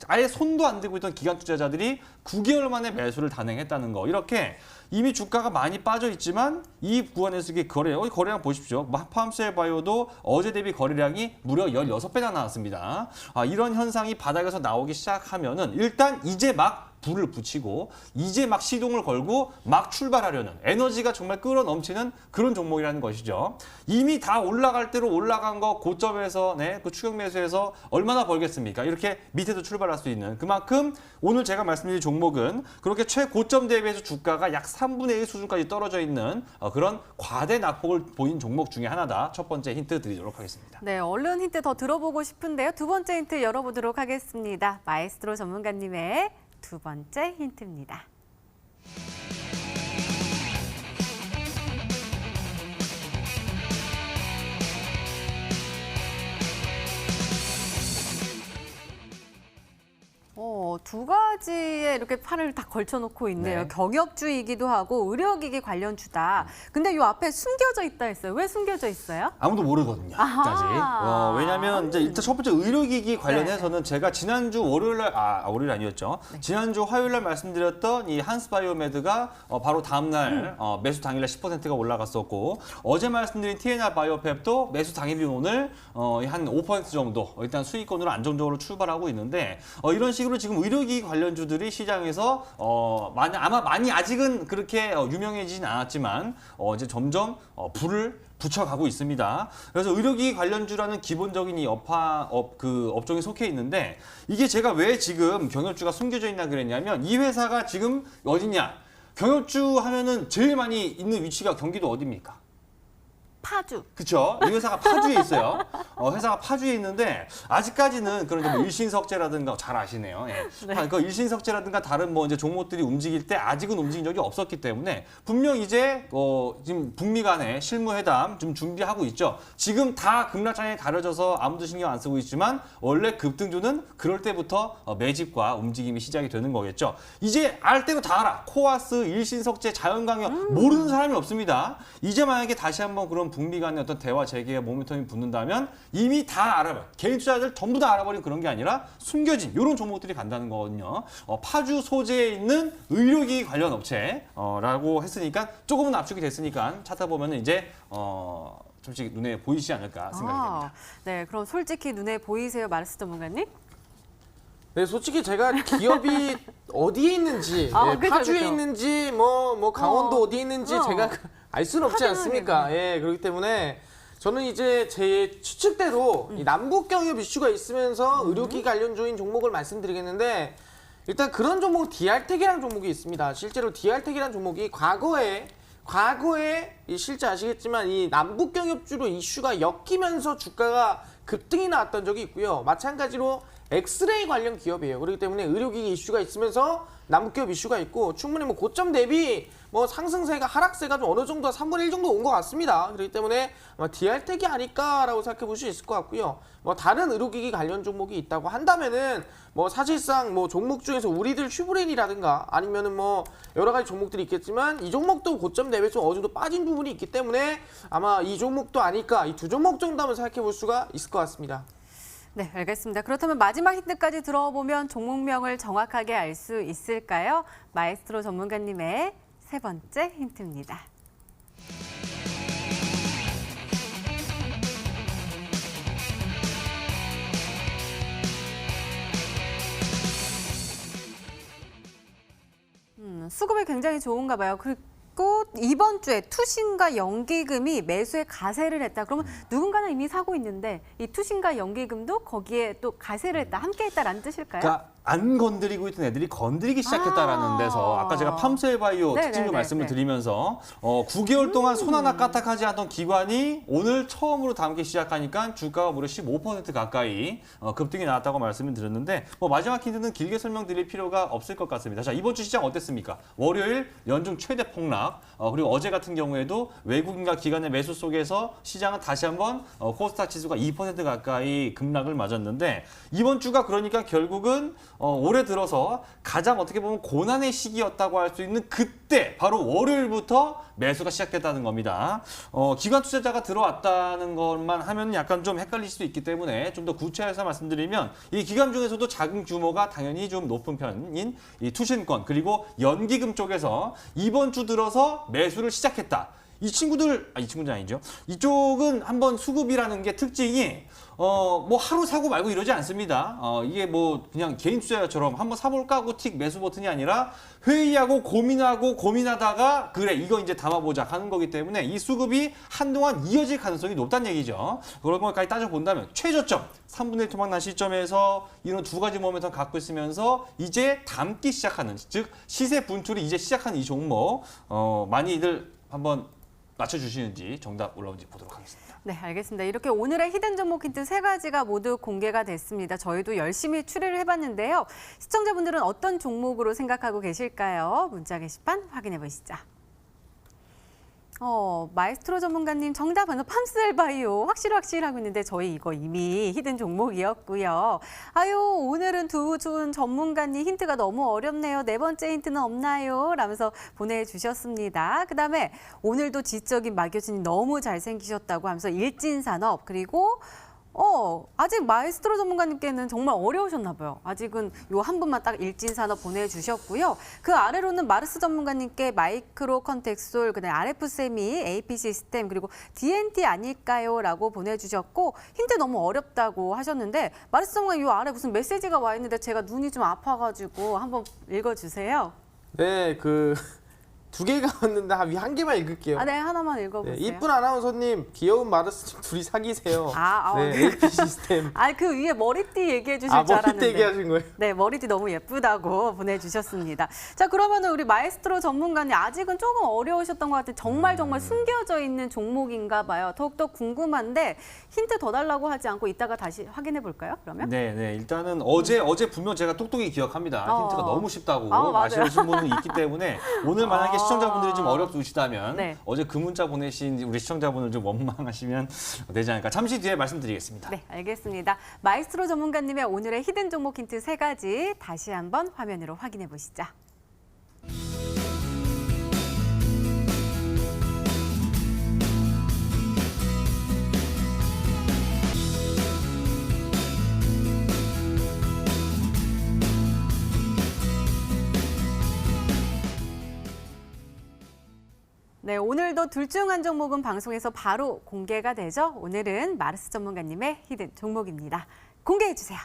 아예 손도 안 대고 있던 기관 투자자들이 9개월 만에 매수를 단행했다는 거. 이렇게 이미 주가가 많이 빠져 있지만 이 구간에서 이게 거래량 보십시오. 팜스웰 바이오도 어제 대비 거래량이 무려 16배나 나왔습니다. 이런 현상이 바닥에서 나오기 시작하면은 일단 이제 막 불을 붙이고 이제 막 시동을 걸고 막 출발하려는 에너지가 정말 끌어넘치는 그런 종목이라는 것이죠. 이미 다 올라갈 대로 올라간 거 고점에서 그 추격 매수에서 얼마나 벌겠습니까? 이렇게 밑에도 출발할 수 있는 그만큼 오늘 제가 말씀드린 종목은 그렇게 최고점 대비해서 주가가 약 3분의 1 수준까지 떨어져 있는 그런 과대 낙폭을 보인 종목 중에 하나다. 첫 번째 힌트 드리도록 하겠습니다. 네, 얼른 힌트 더 들어보고 싶은데요. 두 번째 힌트 열어보도록 하겠습니다. 마에스트로 전문가님의 두 번째 힌트입니다. 두 가지에 이렇게 판을 다 걸쳐놓고 있네요. 네. 경협주이기도 하고 의료기기 관련주다. 근데 이 앞에 숨겨져 있다 했어요. 왜 숨겨져 있어요? 아무도 모르거든요. 아하. 아직. 왜냐하면 이제 일단 첫 번째 의료기기 관련해서는 제가 지난주 월요일날 월요일 아니었죠. 지난주 화요일날 말씀드렸던 이 한스바이오메드가 바로 다음날 매수 당일날 10%가 올라갔었고 어제 말씀드린 TNR 바이오팩도 매수 당일이 오늘 한 5% 정도 일단 수익권으로 안정적으로 출발하고 있는데 이런 식으로 지금 의료기기 관련주들이 시장에서 아마 많이 아직은 그렇게 유명해지진 않았지만 이제 점점 불을 붙여가고 있습니다. 그래서 의료기기 관련주라는 기본적인 이 업종에 속해 있는데 이게 제가 왜 지금 경협주가 숨겨져 있나 그랬냐면 이 회사가 지금 어디냐? 경협주 하면은 제일 많이 있는 위치가 경기도 어디입니까? 파주. 그렇죠. 이 회사가 파주에 있어요. 회사가 파주에 있는데 아직까지는 그런 뭐 일신석재라든가 잘 아시네요. 예. 네. 그 일신석재라든가 다른 뭐 이제 종목들이 움직일 때 아직은 움직인 적이 없었기 때문에 분명 이제 지금 북미 간의 실무회담 좀 준비하고 있죠. 지금 다 급락장에 가려져서 아무도 신경 안 쓰고 있지만 원래 급등주는 그럴 때부터 매집과 움직임이 시작이 되는 거겠죠. 이제 알 대로 다 알아. 코아스, 일신석재, 자연강력 모르는 사람이 없습니다. 이제 만약에 다시 한번 그런 북미 간의 어떤 대화 재개의 모멘텀이 붙는다면 이미 다 알아봐요. 개인 투자자들 전부 다 알아버린 그런 게 아니라 숨겨진 이런 종목들이 간다는 거거든요. 파주 소재에 있는 의료기기 관련 업체라고 했으니까 조금은 압축이 됐으니까 찾아보면 이제 솔직히 눈에 보이지 않을까 생각이 됩니다. 네, 그럼 솔직히 눈에 보이세요, 마르스 전문가님? 네, 솔직히 제가 기업이 어디에 있는지, 그죠, 파주에 그죠. 있는지, 뭐 강원도 어디에 있는지 제가 알 수는 없지 않습니까? 예, 그렇기 때문에 저는 이제 제 추측대로 이 남북 경협 이슈가 있으면서 의료기기 관련주인 종목을 말씀드리겠는데 일단 그런 종목 DR텍이라는 종목이 있습니다. 실제로 DR텍이라는 종목이 과거에 실제 아시겠지만 이 남북 경협주로 이슈가 엮이면서 주가가 급등이 나왔던 적이 있고요. 마찬가지로 엑스레이 관련 기업이에요. 그렇기 때문에 의료기기 이슈가 있으면서 남북기업 이슈가 있고 충분히 뭐 고점 대비 뭐 상승세가 하락세가 좀 어느 정도 3분의 1 정도 온 것 같습니다. 그렇기 때문에 아마 DR텍이 아닐까라고 생각해 볼 수 있을 것 같고요. 뭐 다른 의료기기 관련 종목이 있다고 한다면은 뭐 사실상 뭐 종목 중에서 우리들 슈브렌이라든가 아니면은 뭐 여러 가지 종목들이 있겠지만 이 종목도 고점 대비해서 어느 정도 빠진 부분이 있기 때문에 아마 이 종목도 아닐까 이 두 종목 정도 한번 생각해 볼 수가 있을 것 같습니다. 네, 알겠습니다. 그렇다면 마지막 힌트까지 들어보면 종목명을 정확하게 알 수 있을까요? 마에스트로 전문가님의 세 번째 힌트입니다. 수급이 굉장히 좋은가 봐요. 그리고 이번 주에 투신과 연기금이 매수에 가세를 했다. 그러면 누군가는 이미 사고 있는데 이 투신과 연기금도 거기에 또 가세를 했다, 함께 했다라는 뜻일까요? 그러니까 안 건드리고 있던 애들이 건드리기 시작했다라는 데서 아까 제가 팜셀바이오 네네네네. 특징을 말씀을 드리면서 9개월 동안 손 하나 까딱하지 않던 기관이 오늘 처음으로 담기 시작하니까 주가가 무려 15% 가까이 급등이 나왔다고 말씀을 드렸는데 마지막 힌트는 길게 설명드릴 필요가 없을 것 같습니다. 자, 이번 주 시장 어땠습니까? 월요일 연중 최대 폭락, 그리고 어제 같은 경우에도 외국인과 기관의 매수 속에서 시장은 다시 한번 코스닥 지수가 2% 가까이 급락을 맞았는데 이번 주가 그러니까 결국은 올해 들어서 가장 어떻게 보면 고난의 시기였다고 할 수 있는 그때 바로 월요일부터 매수가 시작됐다는 겁니다. 기관 투자자가 들어왔다는 것만 하면 약간 좀 헷갈릴 수도 있기 때문에 좀 더 구체해서 말씀드리면 이 기관 중에서도 작은 규모가 당연히 좀 높은 편인 이 투신권 그리고 연기금 쪽에서 이번 주 들어서 매수를 시작했다. 이 친구들은 아니죠. 이쪽은 한번 수급이라는 게 특징이 하루 사고 말고 이러지 않습니다. 이게 그냥 개인 투자자처럼 한번 사볼까 하고 틱 매수 버튼이 아니라 회의하고 고민하다가 그래 이거 이제 담아보자 하는 거기 때문에 이 수급이 한동안 이어질 가능성이 높다는 얘기죠. 그런 것까지 따져본다면 최저점 3분의 1 토막 난 시점에서 이런 두 가지 모멘텀 갖고 있으면서 이제 담기 시작하는 즉 시세 분출이 이제 시작하는 이 종목 많이들 한번 맞춰주시는지 정답 올라온지 보도록 하겠습니다. 네, 알겠습니다. 이렇게 오늘의 히든 종목 힌트 3가지가 모두 공개가 됐습니다. 저희도 열심히 추리를 해봤는데요. 시청자분들은 어떤 종목으로 생각하고 계실까요? 문자 게시판 확인해 보시죠. 마에스트로 전문가님 정답은 팜셀바이오 확실하고 있는데 저희 이거 이미 히든 종목이었고요. 아유, 오늘은 두 좋은 전문가님 힌트가 너무 어렵네요. 네 번째 힌트는 없나요? 라면서 보내주셨습니다. 그다음에 오늘도 지적인 마교진이 너무 잘생기셨다고 하면서 일진산업 그리고 아직 마에스트로 전문가님께는 정말 어려우셨나 봐요. 아직은 요 한 분만 딱 일진산업 보내주셨고요. 그 아래로는 마르스 전문가님께 마이크로 컨텍솔, 그다음에 RF 세미, AP 시스템, 그리고 DNT 아닐까요? 라고 보내주셨고 힌트 너무 어렵다고 하셨는데 마르스 전문가님 요 아래 무슨 메시지가 와 있는데 제가 눈이 좀 아파가지고 한번 읽어주세요. 네, 두 개가 왔는데 한 개만 읽을게요. 네, 하나만 읽어보세요. 네, 이쁜 아나운서님, 귀여운 마르스님 둘이 사귀세요. 네, 네. AP 시스템. 그 위에 머리띠 얘기해 주실 줄 알았는데. 머리띠 얘기하신 거예요? 네, 머리띠 너무 예쁘다고 보내주셨습니다. 자, 그러면은 우리 마에스트로 전문가님 아직은 조금 어려우셨던 것 같아요. 정말 숨겨져 있는 종목인가 봐요. 더욱더 궁금한데 힌트 더 달라고 하지 않고 이따가 다시 확인해 볼까요? 그러면? 네. 일단은 어제 분명 제가 똑똑히 기억합니다. 힌트가 너무 쉽다고 맞아요. 아시는 분은 있기 때문에 오늘 만약에 시청자분들이 좀 어렵으시다면 네. 어제 그 문자 보내신 우리 시청자분을 좀 원망하시면 되지 않을까. 잠시 뒤에 말씀드리겠습니다. 네, 알겠습니다. 마에스트로 전문가님의 오늘의 히든 종목 힌트 3가지 다시 한번 화면으로 확인해 보시죠. 네, 오늘도 둘 중 한 종목은 방송에서 바로 공개가 되죠. 오늘은 마르스 전문가님의 히든 종목입니다. 공개해 주세요.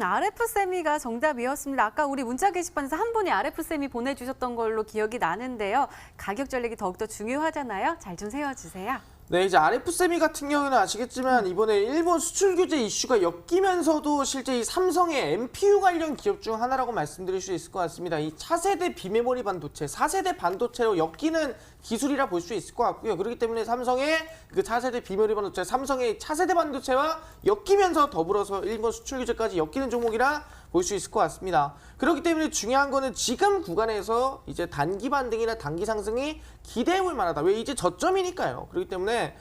RF세미가 정답이었습니다. 아까 우리 문자 게시판에서 한 분이 RF세미 보내주셨던 걸로 기억이 나는데요. 가격 전략이 더욱더 중요하잖아요. 잘 좀 세워주세요. 네, 이제 RF세미 같은 경우는 아시겠지만 이번에 일본 수출 규제 이슈가 엮이면서도 실제 이 삼성의 MPU 관련 기업 중 하나라고 말씀드릴 수 있을 것 같습니다. 이 차세대 비메모리 반도체, 4세대 반도체로 엮이는 기술이라 볼 수 있을 것 같고요. 그렇기 때문에 삼성의 그 차세대 비메모리 반도체, 삼성의 차세대 반도체와 엮이면서 더불어서 일본 수출 규제까지 엮이는 종목이라 볼 수 있을 것 같습니다. 그렇기 때문에 중요한 거는 지금 구간에서 이제 단기 반등이나 단기 상승이 기대해 볼 만하다. 왜 이제 저점이니까요. 그렇기 때문에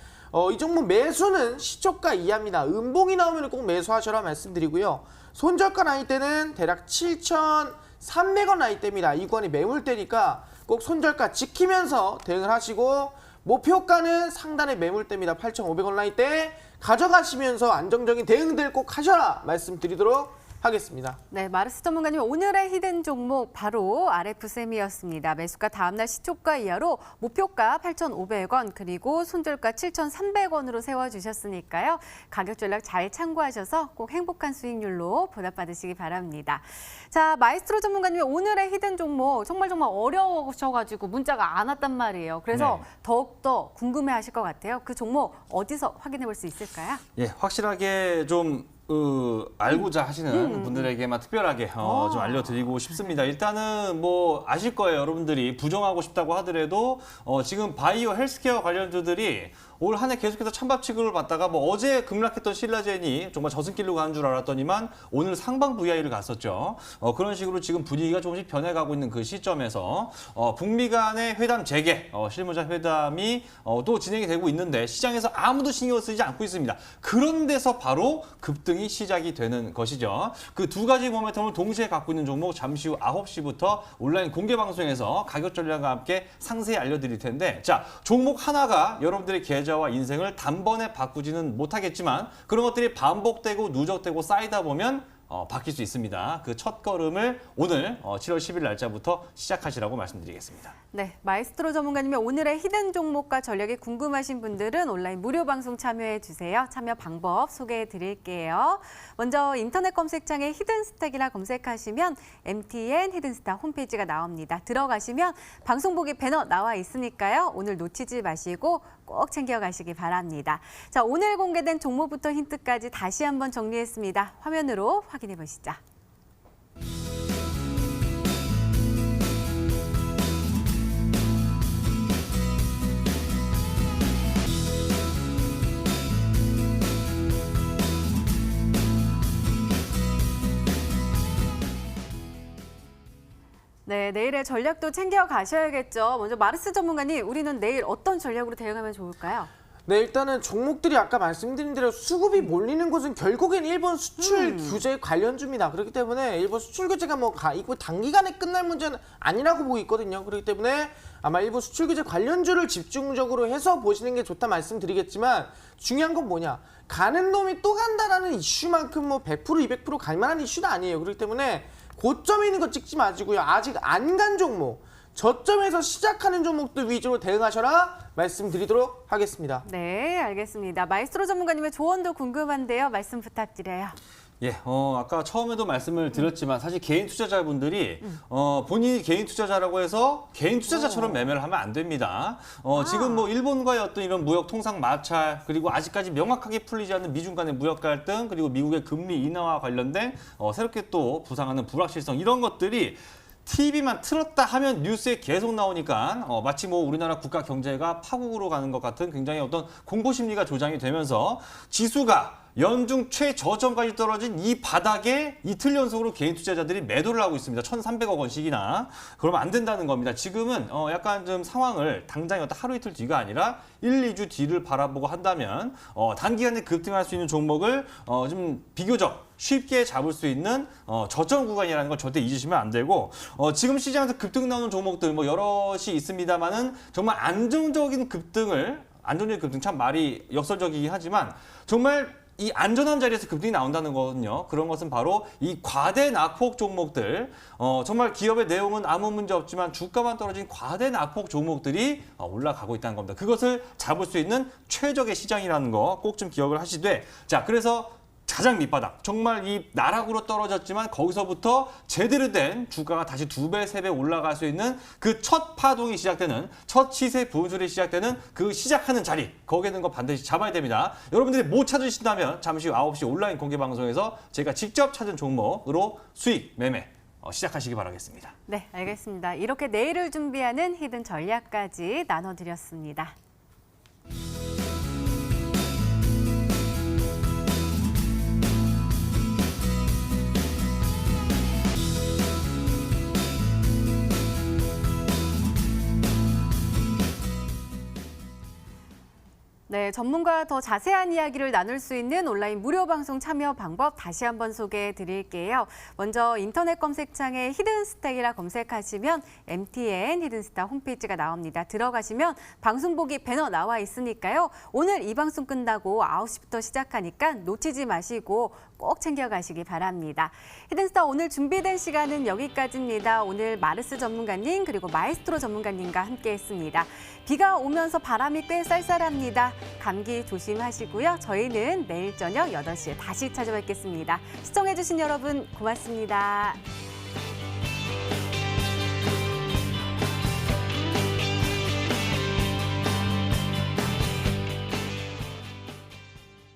이 종목 매수는 시초가 이하입니다. 음봉이 나오면 꼭 매수하셔라 말씀드리고요. 손절가 나이대는 대략 7,300원 나이대입니다. 이 구간이 매물대니까 꼭 손절가 지키면서 대응을 하시고 목표가는 상단의 매물대입니다. 8,500원 나이대 가져가시면서 안정적인 대응들 꼭 하셔라 말씀드리도록 하겠습니다. 네, 마르스 전문가님 오늘의 히든 종목 바로 RF셈이었습니다. 매수가 다음날 시초가 이하로 목표가 8,500원 그리고 손절가 7,300원으로 세워주셨으니까요. 가격 전략 잘 참고하셔서 꼭 행복한 수익률로 보답받으시기 바랍니다. 자, 마이스트로 전문가님 오늘의 히든 종목 정말 어려우셔가지고 문자가 안 왔단 말이에요. 그래서 네. 더욱더 궁금해하실 것 같아요. 그 종목 어디서 확인해 볼 수 있을까요? 예, 확실하게 좀 알고자 하시는 분들에게만 특별하게 좀 알려드리고 싶습니다. 일단은 뭐 아실 거예요. 여러분들이 부정하고 싶다고 하더라도 지금 바이오 헬스케어 관련주들이 올 한 해 계속해서 찬밥 취급을 받다가 뭐 어제 급락했던 신라젠이 정말 저승길로 가는 줄 알았더니만 오늘 상방 VI를 갔었죠. 그런 식으로 지금 분위기가 조금씩 변해가고 있는 그 시점에서 북미 간의 회담 재개, 실무자 회담이 또 진행이 되고 있는데 시장에서 아무도 신경 쓰지 않고 있습니다. 그런 데서 바로 급등이 시작이 되는 것이죠. 그 두 가지 모멘텀을 동시에 갖고 있는 종목 잠시 후 9시부터 온라인 공개 방송에서 가격 전략과 함께 상세히 알려드릴 텐데 자, 종목 하나가 여러분들의 계좌와 인생을 단번에 바꾸지는 못하겠지만 그런 것들이 반복되고 누적되고 쌓이다 보면 바뀔 수 있습니다. 그 첫 걸음을 오늘 7월 10일 날짜부터 시작하시라고 말씀드리겠습니다. 네, 마이스트로 전문가님의 오늘의 히든 종목과 전략이 궁금하신 분들은 온라인 무료 방송 참여해 주세요. 참여 방법 소개해 드릴게요. 먼저 인터넷 검색창에 히든스탁이라 검색하시면 MTN 히든스탁 홈페이지가 나옵니다. 들어가시면 방송 보기 배너 나와 있으니까요. 오늘 놓치지 마시고 꼭 챙겨가시기 바랍니다. 자, 오늘 공개된 종목부터 힌트까지 다시 한번 정리했습니다. 화면으로 확인해 보시죠. 네, 내일의 전략도 챙겨가셔야겠죠. 먼저 마르스 전문가님, 우리는 내일 어떤 전략으로 대응하면 좋을까요? 네, 일단은 종목들이 아까 말씀드린 대로 수급이 몰리는 곳은 결국엔 일본 수출 규제 관련주입니다. 그렇기 때문에 일본 수출 규제가 이거 단기간에 끝날 문제는 아니라고 보고 있거든요. 그렇기 때문에 아마 일본 수출 규제 관련주를 집중적으로 해서 보시는 게 좋다 말씀드리겠지만 중요한 건 뭐냐? 가는 놈이 또 간다라는 이슈만큼 100% 200% 갈 만한 이슈는 아니에요. 그렇기 때문에 고점에 있는 거 찍지 마시고요. 아직 안 간 종목, 저점에서 시작하는 종목들 위주로 대응하셔라 말씀드리도록 하겠습니다. 네, 알겠습니다. 마이스트로 전문가님의 조언도 궁금한데요. 말씀 부탁드려요. 예, 아까 처음에도 말씀을 드렸지만 사실 개인 투자자분들이 본인이 개인 투자자라고 해서 개인 투자자처럼 매매를 하면 안 됩니다. 지금 뭐 일본과의 어떤 이런 무역 통상 마찰 그리고 아직까지 명확하게 풀리지 않는 미중 간의 무역 갈등 그리고 미국의 금리 인하와 관련된 새롭게 또 부상하는 불확실성 이런 것들이 TV만 틀었다 하면 뉴스에 계속 나오니까 마치 뭐 우리나라 국가 경제가 파국으로 가는 것 같은 굉장히 어떤 공포 심리가 조장이 되면서 지수가 연중 최저점까지 떨어진 이 바닥에 이틀 연속으로 개인 투자자들이 매도를 하고 있습니다. 1,300억 원씩이나. 그러면 안 된다는 겁니다. 지금은 약간 좀 상황을 당장 하루 이틀 뒤가 아니라 1, 2주 뒤를 바라보고 한다면 단기간에 급등할 수 있는 종목을 좀 비교적 쉽게 잡을 수 있는 저점 구간이라는 걸 절대 잊으시면 안 되고 지금 시장에서 급등 나오는 종목들 뭐 여럿이 있습니다만은 정말 안정적인 급등 참 말이 역설적이긴 하지만 정말 이 안전한 자리에서 급등이 나온다는 거거든요. 그런 것은 바로 이 과대 낙폭 종목들, 정말 기업의 내용은 아무 문제 없지만 주가만 떨어진 과대 낙폭 종목들이 올라가고 있다는 겁니다. 그것을 잡을 수 있는 최적의 시장이라는 거 꼭 좀 기억을 하시되, 자, 그래서 가장 밑바닥, 정말 이 나락으로 떨어졌지만 거기서부터 제대로 된 주가가 다시 2배, 3배 올라갈 수 있는 그 첫 파동이 시작되는, 첫 시세 분수리 시작되는 그 시작하는 자리, 거기에 있는 거 반드시 잡아야 됩니다. 여러분들이 못 찾으신다면 잠시 후 9시 온라인 공개 방송에서 제가 직접 찾은 종목으로 수익, 매매 시작하시기 바라겠습니다. 네, 알겠습니다. 이렇게 내일을 준비하는 히든 전략까지 나눠드렸습니다. 네, 네, 전문가와 더 자세한 이야기를 나눌 수 있는 온라인 무료 방송 참여 방법 다시 한번 소개해 드릴게요. 먼저 인터넷 검색창에 히든스타이라 검색하시면 MTN 히든스타 홈페이지가 나옵니다. 들어가시면 방송 보기 배너 나와 있으니까요. 오늘 이 방송 끝나고 9시부터 시작하니까 놓치지 마시고 꼭 챙겨가시기 바랍니다. 히든스타 오늘 준비된 시간은 여기까지입니다. 오늘 마르스 전문가님 그리고 마에스트로 전문가님과 함께했습니다. 비가 오면서 바람이 꽤 쌀쌀합니다. 감기 조심하시고요. 저희는 내일 저녁 8시에 다시 찾아뵙겠습니다. 시청해주신 여러분 고맙습니다.